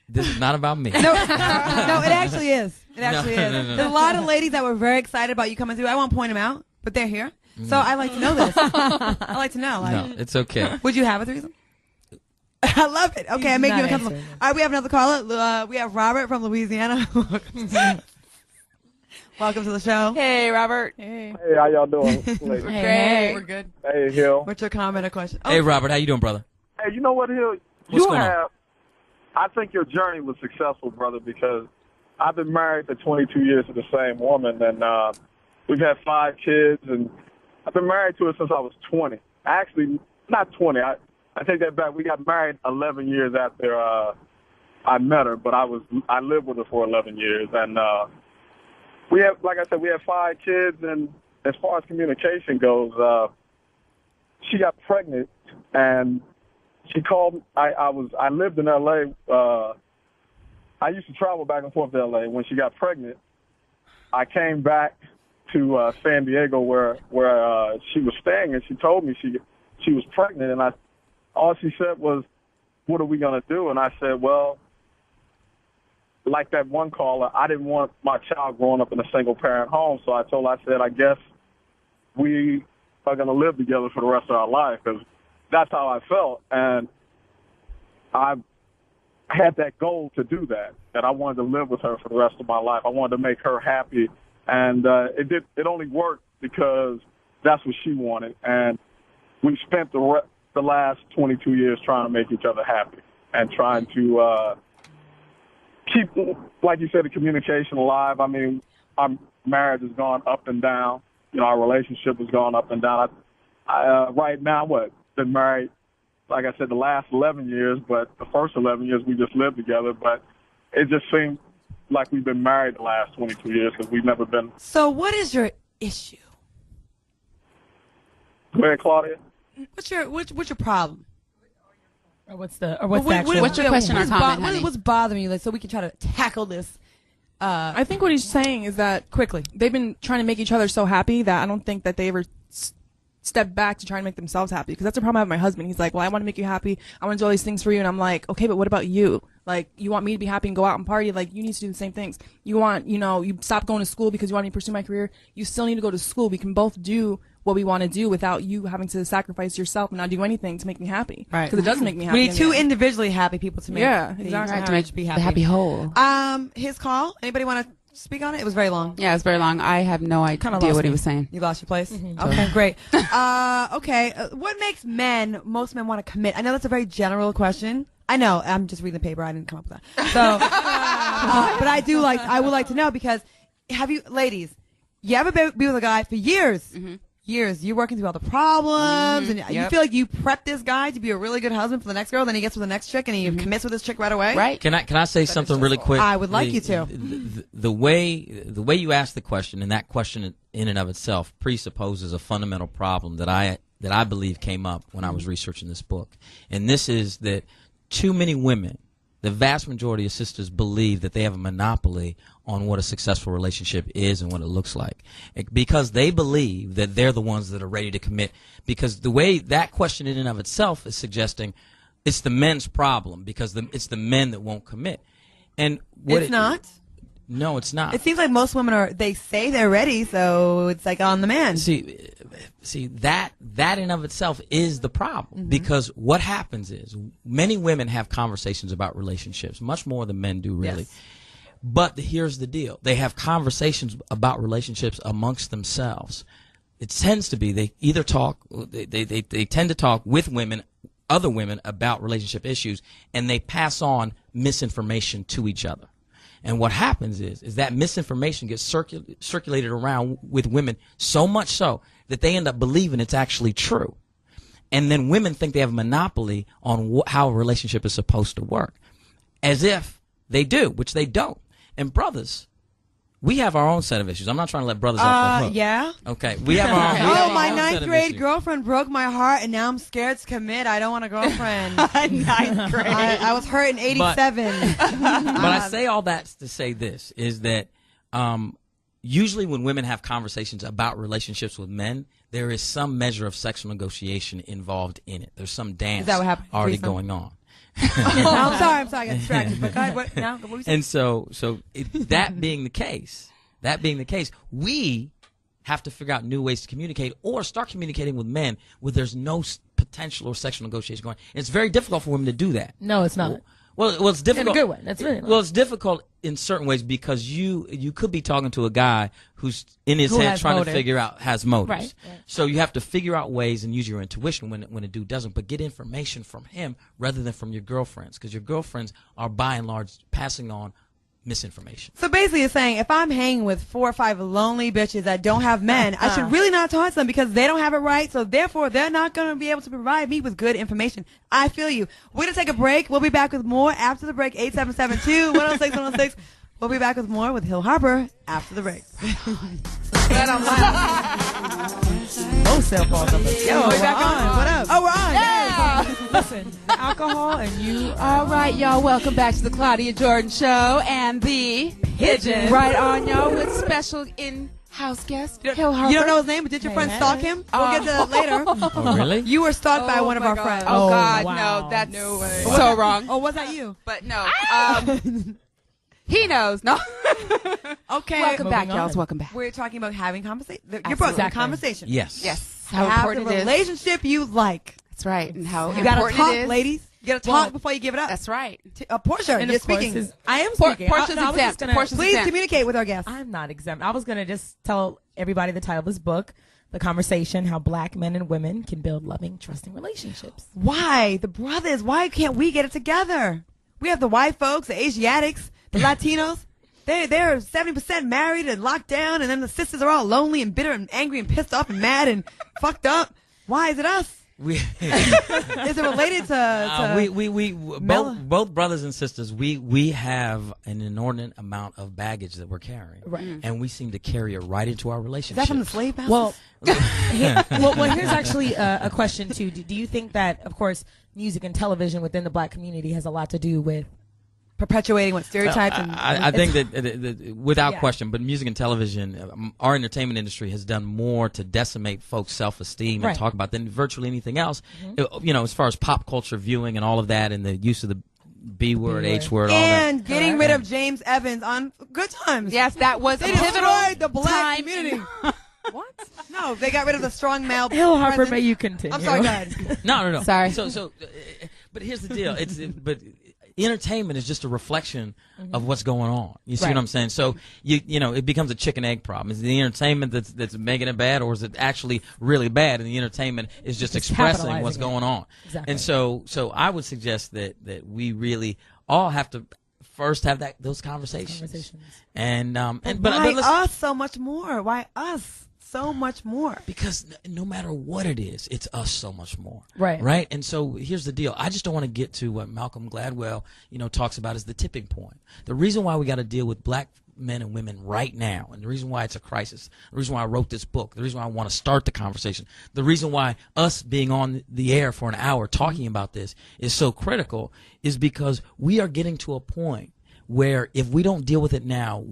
This is not about me. No, it actually is. It actually is. No. There's a lot of ladies that were very excited about you coming through. I won't point them out, but they're here. So I like to know this. I like to know. No, it's okay. Would you have a threesome? I love it. Okay, I make you uncomfortable. All right, we have another caller. We have Robert from Louisiana. Welcome to the show. Hey, Robert. Hey, how y'all doing? Hey, we're good. Hey, Hill. What's your comment or question? Hey, Robert, how you doing, brother? Hey, you know what, Hill? What's going on? I think your journey was successful, brother, because I've been married for 22 years to the same woman, and we've had 5 kids, and I've been married to her since I was 20. Actually, not 20. I take that back. We got married 11 years after I met her, but I lived with her for 11 years. And we have, like I said, we have 5 kids. And as far as communication goes, she got pregnant, and she called. I lived in L.A. I used to travel back and forth to L.A. When she got pregnant, I came back to San Diego where she was staying, and she told me she was pregnant, and all she said was, "What are we gonna do?" And I said, "Well, like that one caller, I didn't want my child growing up in a single parent home, so I told her, I said, I guess we are gonna live together for the rest of our life, because that's how I felt, and I had that goal to do that I wanted to live with her for the rest of my life. I wanted to make her happy. And it only worked because that's what she wanted. And we spent the last 22 years trying to make each other happy and trying to keep, like you said, the communication alive. I mean, our marriage has gone up and down. You know, our relationship has gone up and down. Right now, been married, like I said, the last 11 years, but the first 11 years we just lived together. But it just seemed like we've been married the last 22 years because we've never been. So what is your issue? Go ahead, Claudia. What's your problem? Or what's your question or comment, honey? What's bothering you? Like, so we can try to tackle this. I think what he's saying is that quickly they've been trying to make each other so happy that I don't think that they ever step back to try and make themselves happy. Because that's the problem I have with my husband. He's like, well, I want to make you happy. I want to do all these things for you. And I'm like, okay, but what about you? Like, you want me to be happy and go out and party? Like, you need to do the same things. You want, you stop going to school because you want me to pursue my career. You still need to go to school. We can both do what we want to do without you having to sacrifice yourself and not do anything to make me happy. Right. Because it doesn't make me happy. We need two individually happy people to make exactly. marriage be happy. The happy whole. His call. Anybody want to speak on it? It was very long. Yeah, it was very long. I have no idea what he was saying. You lost your place? Mm-hmm. Okay, great. Okay. What makes most men want to commit? I know that's a very general question, I know. I'm just reading the paper. I didn't come up with that. So, but I would like to know because have you, ladies, you ever be with a guy for years? Years. You're working through all the problems, and you feel like you prep this guy to be a really good husband for the next girl. Then he gets with the next chick, and he commits with this chick right away. Right? Can I say something really quick? I would like you to. The way you ask the question, and that question in and of itself presupposes a fundamental problem that I believe came up when I was researching this book, and this is that too many women, the vast majority of sisters, believe that they have a monopoly on what a successful relationship is and what it looks like, because they believe that they're the ones that are ready to commit. Because the way that question in and of itself is suggesting it's the men's problem because it's the men that won't commit. And It's not. No, it's not. It seems like most women they say they're ready, so it's like on the man. See that in of itself is the problem, because what happens is many women have conversations about relationships, much more than men do, really. Yes. But here's the deal. They have conversations about relationships amongst themselves. It tends to be they either talk, they tend to talk with women, other women, about relationship issues, and they pass on misinformation to each other. And what happens is that misinformation gets circulated around with women so much so that they end up believing it's actually true. And then women think they have a monopoly on how a relationship is supposed to work, as if they do, which they don't. And brothers, we have our own set of issues. I'm not trying to let brothers off the hook. Yeah. Okay. We have our own. My ninth grade girlfriend broke my heart, and now I'm scared to commit. I don't want a girlfriend. Ninth grade. I was hurt in '87. But I say all that to say this is that usually when women have conversations about relationships with men, there is some measure of sexual negotiation involved in it. There's some dance already going on. I'm sorry, I got distracted. But what were you saying? And so that being the case, we have to figure out new ways to communicate or start communicating with men where there's no potential or sexual negotiation going. And it's very difficult for women to do that. No, it's not. Well, it's difficult. In a good way. That's really well, it's difficult in certain ways because you could be talking to a guy who's in his head trying to figure out has motives. Right. So you have to figure out ways and use your intuition when a dude doesn't, but get information from him rather than from your girlfriends, because your girlfriends are by and large passing on misinformation. So basically you're saying if I'm hanging with 4 or 5 lonely bitches that don't have men, I should really not talk to them because they don't have it right, so therefore they're not going to be able to provide me with good information. I feel you. We're going to take a break. We'll be back with more after the break. 8772-106-106. We'll be back with more with Hill Harper after the break. Oh, cell phone numbers. Yo, we're back on. What up? Oh, we're on. Yeah. Listen, the alcohol and you. All right, y'all. Welcome back to the Claudia Jordan Show and the Pigeon. Right on, y'all, with special in-house guest Hill Harper. You don't know his name, but did your friend stalk him? We'll get to that later. Oh, really? You were stalked by one of our friends. Oh, God, wow. no, that's No way. so wrong. Oh, was that you? But no, he knows. No. Okay. Welcome back, y'all. Welcome back. We're talking about having conversation. Your book, Exactly. conversation. Yes. Yes. How important the it is. relationship you like. That's right. And how You gotta important talk, it is. ladies. You gotta talk before you give it up. That's right. Portia, And you're of course speaking. I am speaking. Portia's I was exempt. just gonna- Portia's Please exempt. communicate with our guests. I'm not exempt. I was going to just tell everybody the title of this book, The Conversation, How Black Men and Women Can Build Loving, Trusting Relationships. Why? The brothers, why can't we get it together? We have the white folks, the Asiatics, the Latinos. They're 70% married and locked down, and then the sisters are all lonely and bitter and angry and pissed off and mad and fucked up. Why is it us? Is it related to both brothers and sisters, we have an inordinate amount of baggage that we're carrying, Right. and we seem to carry it right into our Is relationship. that from the slave masters? Well, well, here's actually a question, too. Do you think that, of course, music and television within the black community has a lot to do with perpetuating what stereotypes and I think that without question, but music and television, our entertainment industry has done more to decimate folks' self-esteem and talk about than virtually anything else. You know, as far as pop culture viewing and all of that, and the use of the B word, H word, all that. and getting rid of James Evans on Good Times. Yes, that was They a pivotal destroyed the black time. community. What? No, they got rid of the strong male. Hill Harper? presence. May you continue. I'm sorry, go ahead. No. Sorry. So, but here's the deal. entertainment is just a reflection of what's going on. You see what I'm saying? So you know, it becomes a chicken egg problem. Is it the entertainment that's making it bad, or is it actually really bad, and the entertainment is just expressing what's going on? Exactly. And so I would suggest that we really all have to first have those conversations. And why us so much more? Why us so much more? Because no matter what it is, it's us so much more. Right. And so here's the deal. I just don't want to get to what Malcolm Gladwell, talks about is the tipping point. The reason why we got to deal with black men and women right now, and the reason why it's a crisis, the reason why I wrote this book, the reason why I want to start the conversation, the reason why us being on the air for an hour talking about this is so critical, is because we are getting to a point where if we don't deal with it now,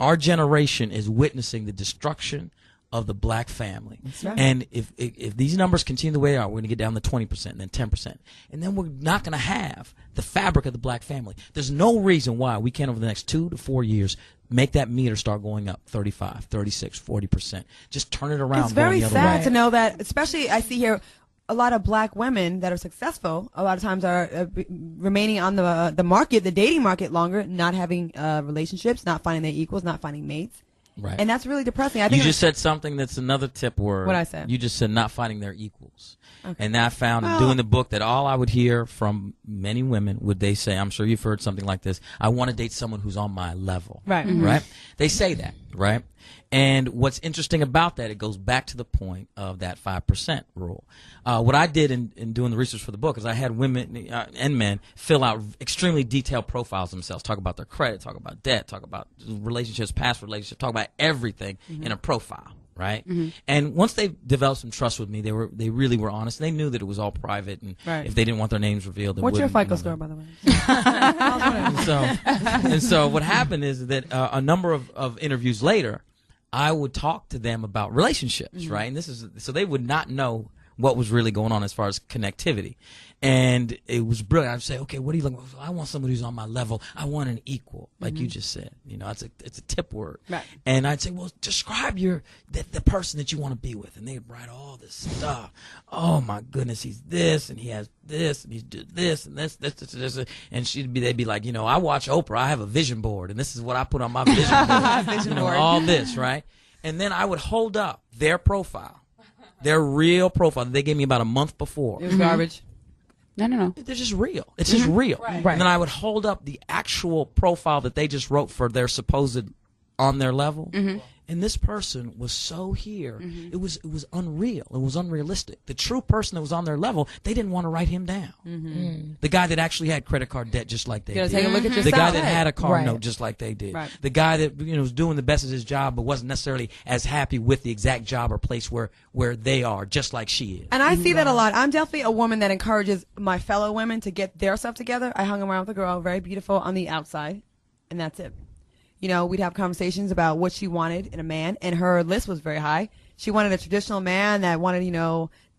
our generation is witnessing the destruction of the black family. That's right. And if these numbers continue the way they are, we're going to get down to 20% and then 10%. And then we're not going to have the fabric of the black family. There's no reason why we can't, over the next 2 to 4 years, make that meter start going up 35, 36, 40%. Just turn it around. It's very sad way. to know that, especially I see here, a lot of black women that are successful a lot of times are remaining on the market, the dating market longer, not having relationships, not finding their equals, not finding mates. Right. And that's really depressing. I think you just said something that's another tip word. What I said? You just said not finding their equals. Okay. And I found in doing the book that all I would hear from many women would they say, I'm sure you've heard something like this, I want to date someone who's on my level. Right. Right? They say that, right? And what's interesting about that, it goes back to the point of that 5% rule. What I did in doing the research for the book is I had women and men fill out extremely detailed profiles themselves, talk about their credit, talk about debt, talk about relationships, past relationships, talk about everything in a profile, right? And once they developed some trust with me, they really were honest. And they knew that it was all private, and if they didn't want their names revealed, they What's your wouldn't, FICO score, by the way? and so what happened is that a number of interviews later, I would talk to them about relationships, right? And this is so they would not know what was really going on as far as connectivity. And it was brilliant. I'd say, okay, what are you looking for? I want somebody who's on my level. I want an equal, like you just said. It's a tip word. Right. And I'd say, well, describe the person that you want to be with. And they'd write all this stuff. Oh my goodness, he's this, and he has this, and he's this, and this. And they'd be like, I watch Oprah. I have a vision board, and this is what I put on my vision board. All this, right? And then I would hold up their profile, their real profile that they gave me about a month before. It was garbage. No. They're just real. It's just real. Right. And then I would hold up the actual profile that they just wrote for their supposed on their level. And this person was so here. It was unreal. It was unrealistic. The true person that was on their level, they didn't want to write him down. The guy that actually had credit card debt just like they did. Take a look at The yourself. guy that had a car Right. note just like they did. Right. The guy that was doing the best of his job but wasn't necessarily as happy with the exact job or place where they are, just like she is. And I see that a lot. I'm definitely a woman that encourages my fellow women to get their stuff together. I hung around with a girl, very beautiful on the outside, and that's it. We'd have conversations about what she wanted in a man, and her list was very high. She wanted a traditional man that wanted,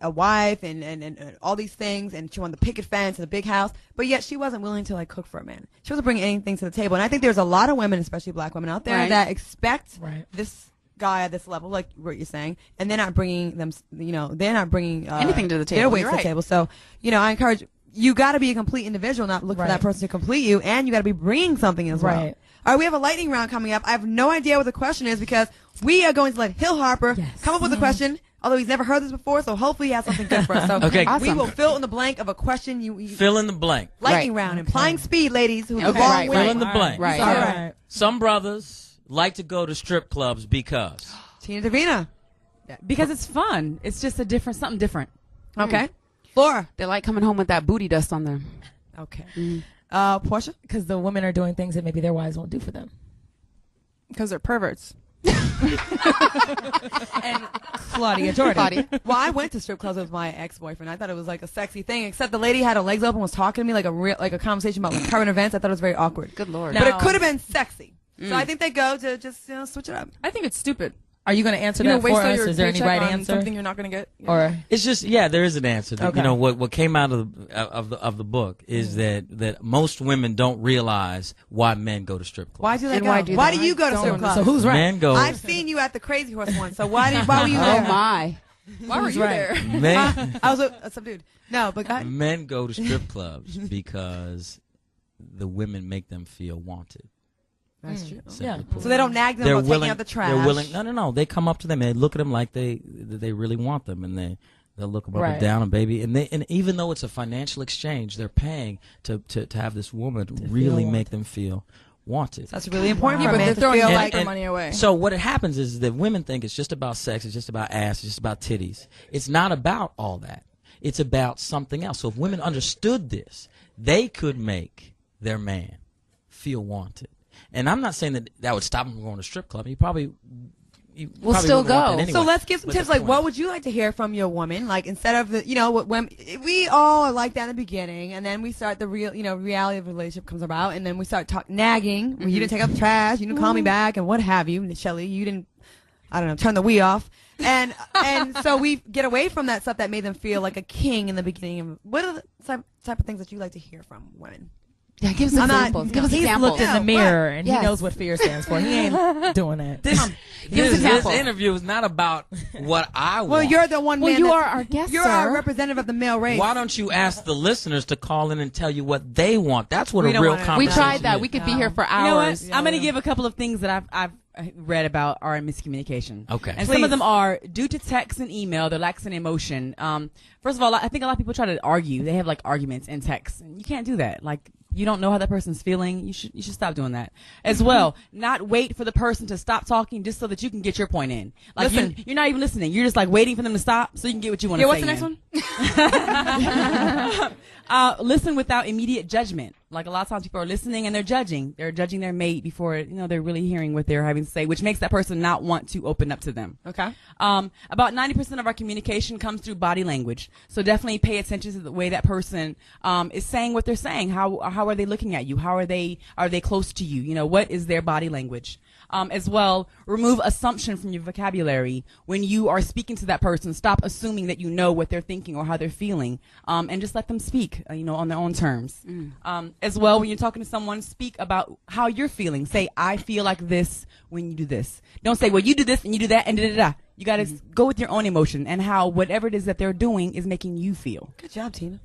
a wife and all these things, and she wanted the picket fence and a big house, but yet she wasn't willing to cook for a man. She wasn't bringing anything to the table. And I think there's a lot of women, especially black women out there, that expect this guy at this level, like what you're saying, and they're not bringing them, they're not bringing anything to the table. Their weight to the table. So, I encourage you got to be a complete individual, not look for that person to complete you, and you got to be bringing something as well. Right. All right, we have a lightning round coming up. I have no idea what the question is because we are going to let Hill Harper come up with a question, although he's never heard this before, so hopefully he has something good for us. So Okay. we will fill in the blank of a question. You Fill in the blank. lightning round, implying speed, ladies. Who's Okay. long Right, way. Fill in the blank. Right. All right. Some brothers like to go to strip clubs because. Tina Davina. Because it's fun. It's just something different. Okay. Laura. They like coming home with that booty dust on them. Okay. Portia. Because the women are doing things that maybe their wives won't do for them. Because they're perverts. And Claudia Jordan. Well, I went to strip clubs with my ex-boyfriend. I thought it was like a sexy thing, except the lady had her legs open, was talking to me like a conversation about current events. I thought it was very awkward. Good Lord. But it could have been sexy. So I think they go to just switch it up. I think it's stupid. Are you going to answer You know, that waste for all us? your Is there any paycheck right on answer? something you're not going to get. Or It's just there is an answer. Okay. What came out of the book is that most women don't realize why men go to strip clubs. Why do they And go? why Do do you go to strip clubs? so who's right? Men go. I've seen you at the Crazy Horse once. So why were you there? Oh my. Why were you there? men, I was with some dude. No, but go ahead. men go to strip clubs because the women make them feel wanted. That's true. Simply put. So they don't nag them They're about willing, taking out the trash. They're willing. No. They come up to them and they look at them like they really want them, and they'll look them up and down, and baby, and even though it's a financial exchange, they're paying to have this woman really make them feel wanted. That's really important. Yeah, for but a man they're to throwing feel like like money away. So what happens is that women think it's just about sex, it's just about ass, it's just about titties. It's not about all that. It's about something else. So if women understood this, they could make their man feel wanted. And I'm not saying that would stop him from going to a strip club. He probably We'll still go. Anyway. So let's give some tips. Like, what would you like to hear from your woman? Like, instead of when we all are like that in the beginning, and then we start the real, reality of the relationship comes about, and then we start nagging. Well, you didn't take out the trash, you didn't call me back, and what have you, Shelly? You didn't, I don't know, turn the Wii off, and so we get away from that stuff that made them feel like a king in the beginning. What are the type of things that you like to hear from women? Yeah, give us examples. Give us He's examples. looked in the mirror and Yes. he knows what fear stands for. He ain't doing that. Give us This examples. interview is not about what I want. Well, you're the one. Well, man you that's- are our guest, You're sir. our representative of the male race. Why don't you ask the listeners to call in and tell you what they want? That's what We a don't real wanna- conversation We tried that. is. We could be here for You know what? hours. I'm going to give a couple of things that I've read about are miscommunication. Okay. And some of them are due to text and email, they're lacking emotion. First of all, I think a lot of people try to argue. They have like arguments in text. And you can't do that. Like, you don't know how that person's feeling. You should stop doing that. As well, not wait for the person to stop talking just so that you can get your point in. Like, Listen. you're not even listening. You're just like waiting for them to stop so you can get what you want to say. What's the next one? Listen without immediate judgment. Like, a lot of times people are listening and they're judging. They're judging their mate before, they're really hearing what they're having to say, which makes that person not want to open up to them. Okay. About 90% of our communication comes through body language. So definitely pay attention to the way that person is saying what they're saying. How are they looking at you? How are they close to you? What is their body language? As well, remove assumption from your vocabulary. When you are speaking to that person, stop assuming that you know what they're thinking or how they're feeling, and just let them speak, on their own terms. As well, when you're talking to someone, speak about how you're feeling. Say, I feel like this when you do this. Don't say, well, you do this and you do that and da-da-da. You got to go with your own emotion and how whatever it is that they're doing is making you feel. Good job, Tina.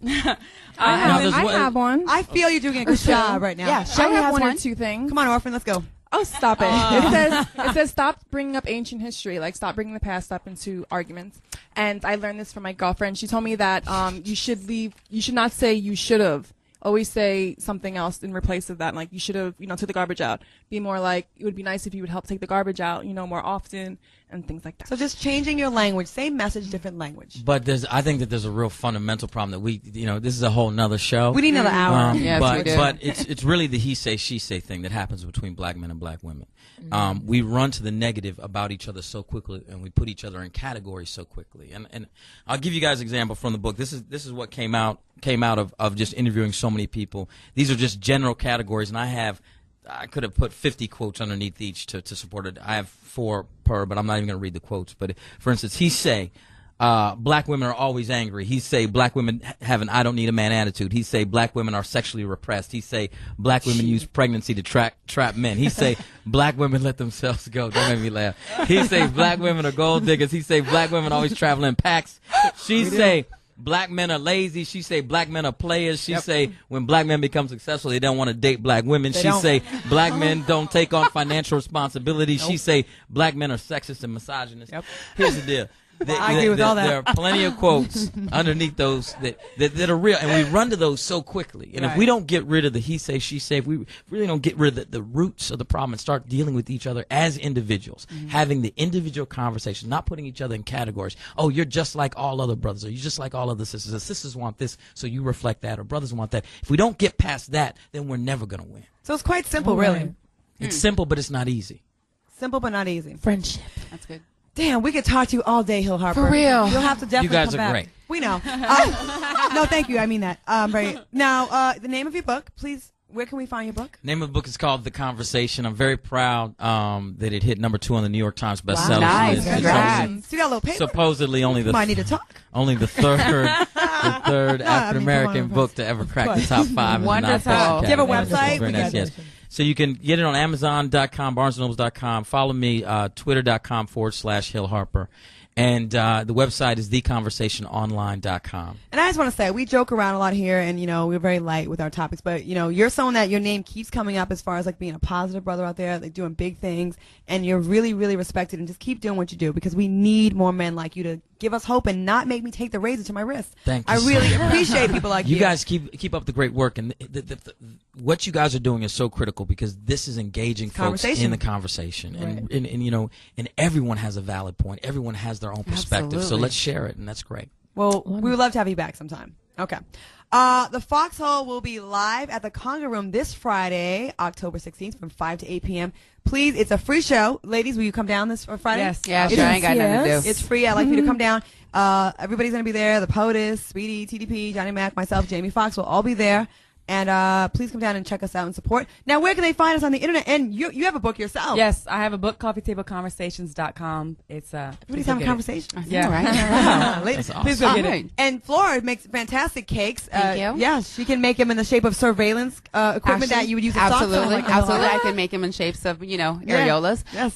I have one. I feel you're doing a good job right now. Yeah, I Shelly have has one or one. two things. Come on, orphan, let's go. Oh, stop it. It says stop bringing up ancient history. Like, stop bringing the past up into arguments. And I learned this from my girlfriend. She told me that you should not say you should have. Always say something else in replace of that. Like, you should have, took the garbage out. Be more like, it would be nice if you would help take the garbage out, more often and things like that. So just changing your language, same message, different language. But I think that there's a real fundamental problem that we, this is a whole nother show. We need another hour. Yes, but, we do. But it's really the he say, she say thing that happens between black men and black women. We run to the negative about each other so quickly, and we put each other in categories so quickly. And I'll give you guys an example from the book. This is what came out of just interviewing so many people. These are just general categories, and I could have put 50 quotes underneath each to support it. I have 4 per, but I'm not even going to read the quotes. But for instance, he say, black women are always angry. He say black women have an I don't need a man attitude. He say black women are sexually repressed. He say black women use pregnancy to trap men. He say black women let themselves go. Don't make me laugh. He say black women are gold diggers. He say black women always travel in packs. She say black men are lazy. She say black men are players. She say when black men become successful, they don't want to date black women. She say black men don't take on financial responsibility. She say black men are sexist and misogynist. Here's the deal. I agree with all that. There are plenty of quotes underneath those that are real, and we run to those so quickly. And if we don't get rid of the he say, she say, if we really don't get rid of the roots of the problem and start dealing with each other as individuals, having the individual conversation, not putting each other in categories. Oh, you're just like all other brothers, or you're just like all other sisters. The sisters want this, so you reflect that, or brothers want that. If we don't get past that, then we're never going to win. So it's quite simple, really. It's simple, but it's not easy. Simple but not easy. Friendship. That's good. Damn, we could talk to you all day, Hill Harper. For real. You'll have to definitely You guys come are back. great. We know. No, thank you. I mean that. Right. Now, the name of your book, please. Where can we find your book? Name of the book is called The Conversation. I'm very proud that it hit #2 on the New York Times bestseller Nice. list. Congrats. See that little paper? Supposedly only Might need to talk. only the third African American come on. book to ever crack the top 5 in the Wonderful. nonfiction Do you have a category. website? Very nice, yes. So you can get it on Amazon.com, BarnesandNobles.com. Follow me, Twitter.com/Hill Harper. And the website is theconversationonline.com. And I just want to say, we joke around a lot here, and, we're very light with our topics, but, you're someone that your name keeps coming up as far as, like, being a positive brother out there, like, doing big things, and you're really, really respected, and just keep doing what you do, because we need more men like you to give us hope and not make me take the razor to my wrist. Thank you. I really appreciate people like you. You guys keep up the great work, and what you guys are doing is so critical, because this is engaging folks in the conversation, and everyone has a valid point. Everyone has their own perspective, so let's share it, and that's great. Well, we would love to have you back sometime. Okay. The Foxxhole will be live at the Conga Room this Friday, October 16th from 5 to 8 p.m. Please, it's a free show. Ladies, will you come down this Friday? Yes. Yeah, sure. I ain't got nothing to do. It's free. I'd like you to come down. Everybody's going to be there. The POTUS, Speedy, TDP, Johnny Mac, myself, Jamie Foxx will all be there. And please come down and check us out and support. Now, where can they find us on the internet? And you have a book yourself. Yes, I have a book, coffeetableconversations.com. It's everybody's having a conversation. Yeah, right. Wow. Ladies, please go get it. And Flora makes fantastic cakes. Thank you. Yeah, she can make them in the shape of surveillance equipment that you would use. Absolutely, absolutely. I can make them in shapes of areolas. Yes.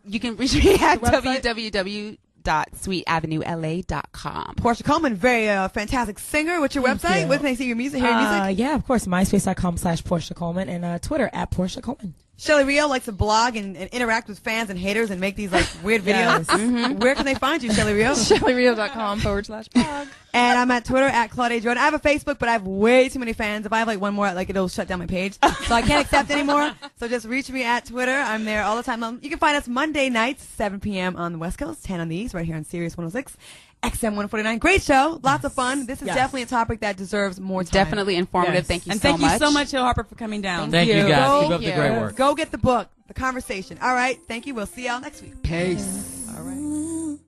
You can reach me at www.sweetavenuela.com. Portia Coleman, very fantastic singer. What's your website? Where can they see your music? Hear your music? Yeah, of course. MySpace.com/Portia Coleman and Twitter @Portia Coleman. Shelly Rio likes to blog and interact with fans and haters and make these weird videos. Yes. Where can they find you, Shelly Rio? ShellyRio.com/blog. And I'm at Twitter at Claudia Jordan. I have a Facebook, but I have way too many fans. If I have one more, it'll shut down my page. So I can't accept anymore. So just reach me at Twitter. I'm there all the time. You can find us Monday nights, 7 p.m. on the West Coast, 10 on the East, right here on Sirius 106. XM 149. Great show. Lots of fun. This is definitely a topic that deserves more time. Definitely informative. Yes. Thank you and so thank much. you so much, Hill Harper, for coming down. Thank you guys. Keep up Thank the great you. work. Go get the book, The Conversation. All right. Thank you. We'll see y'all next week. Peace. All right.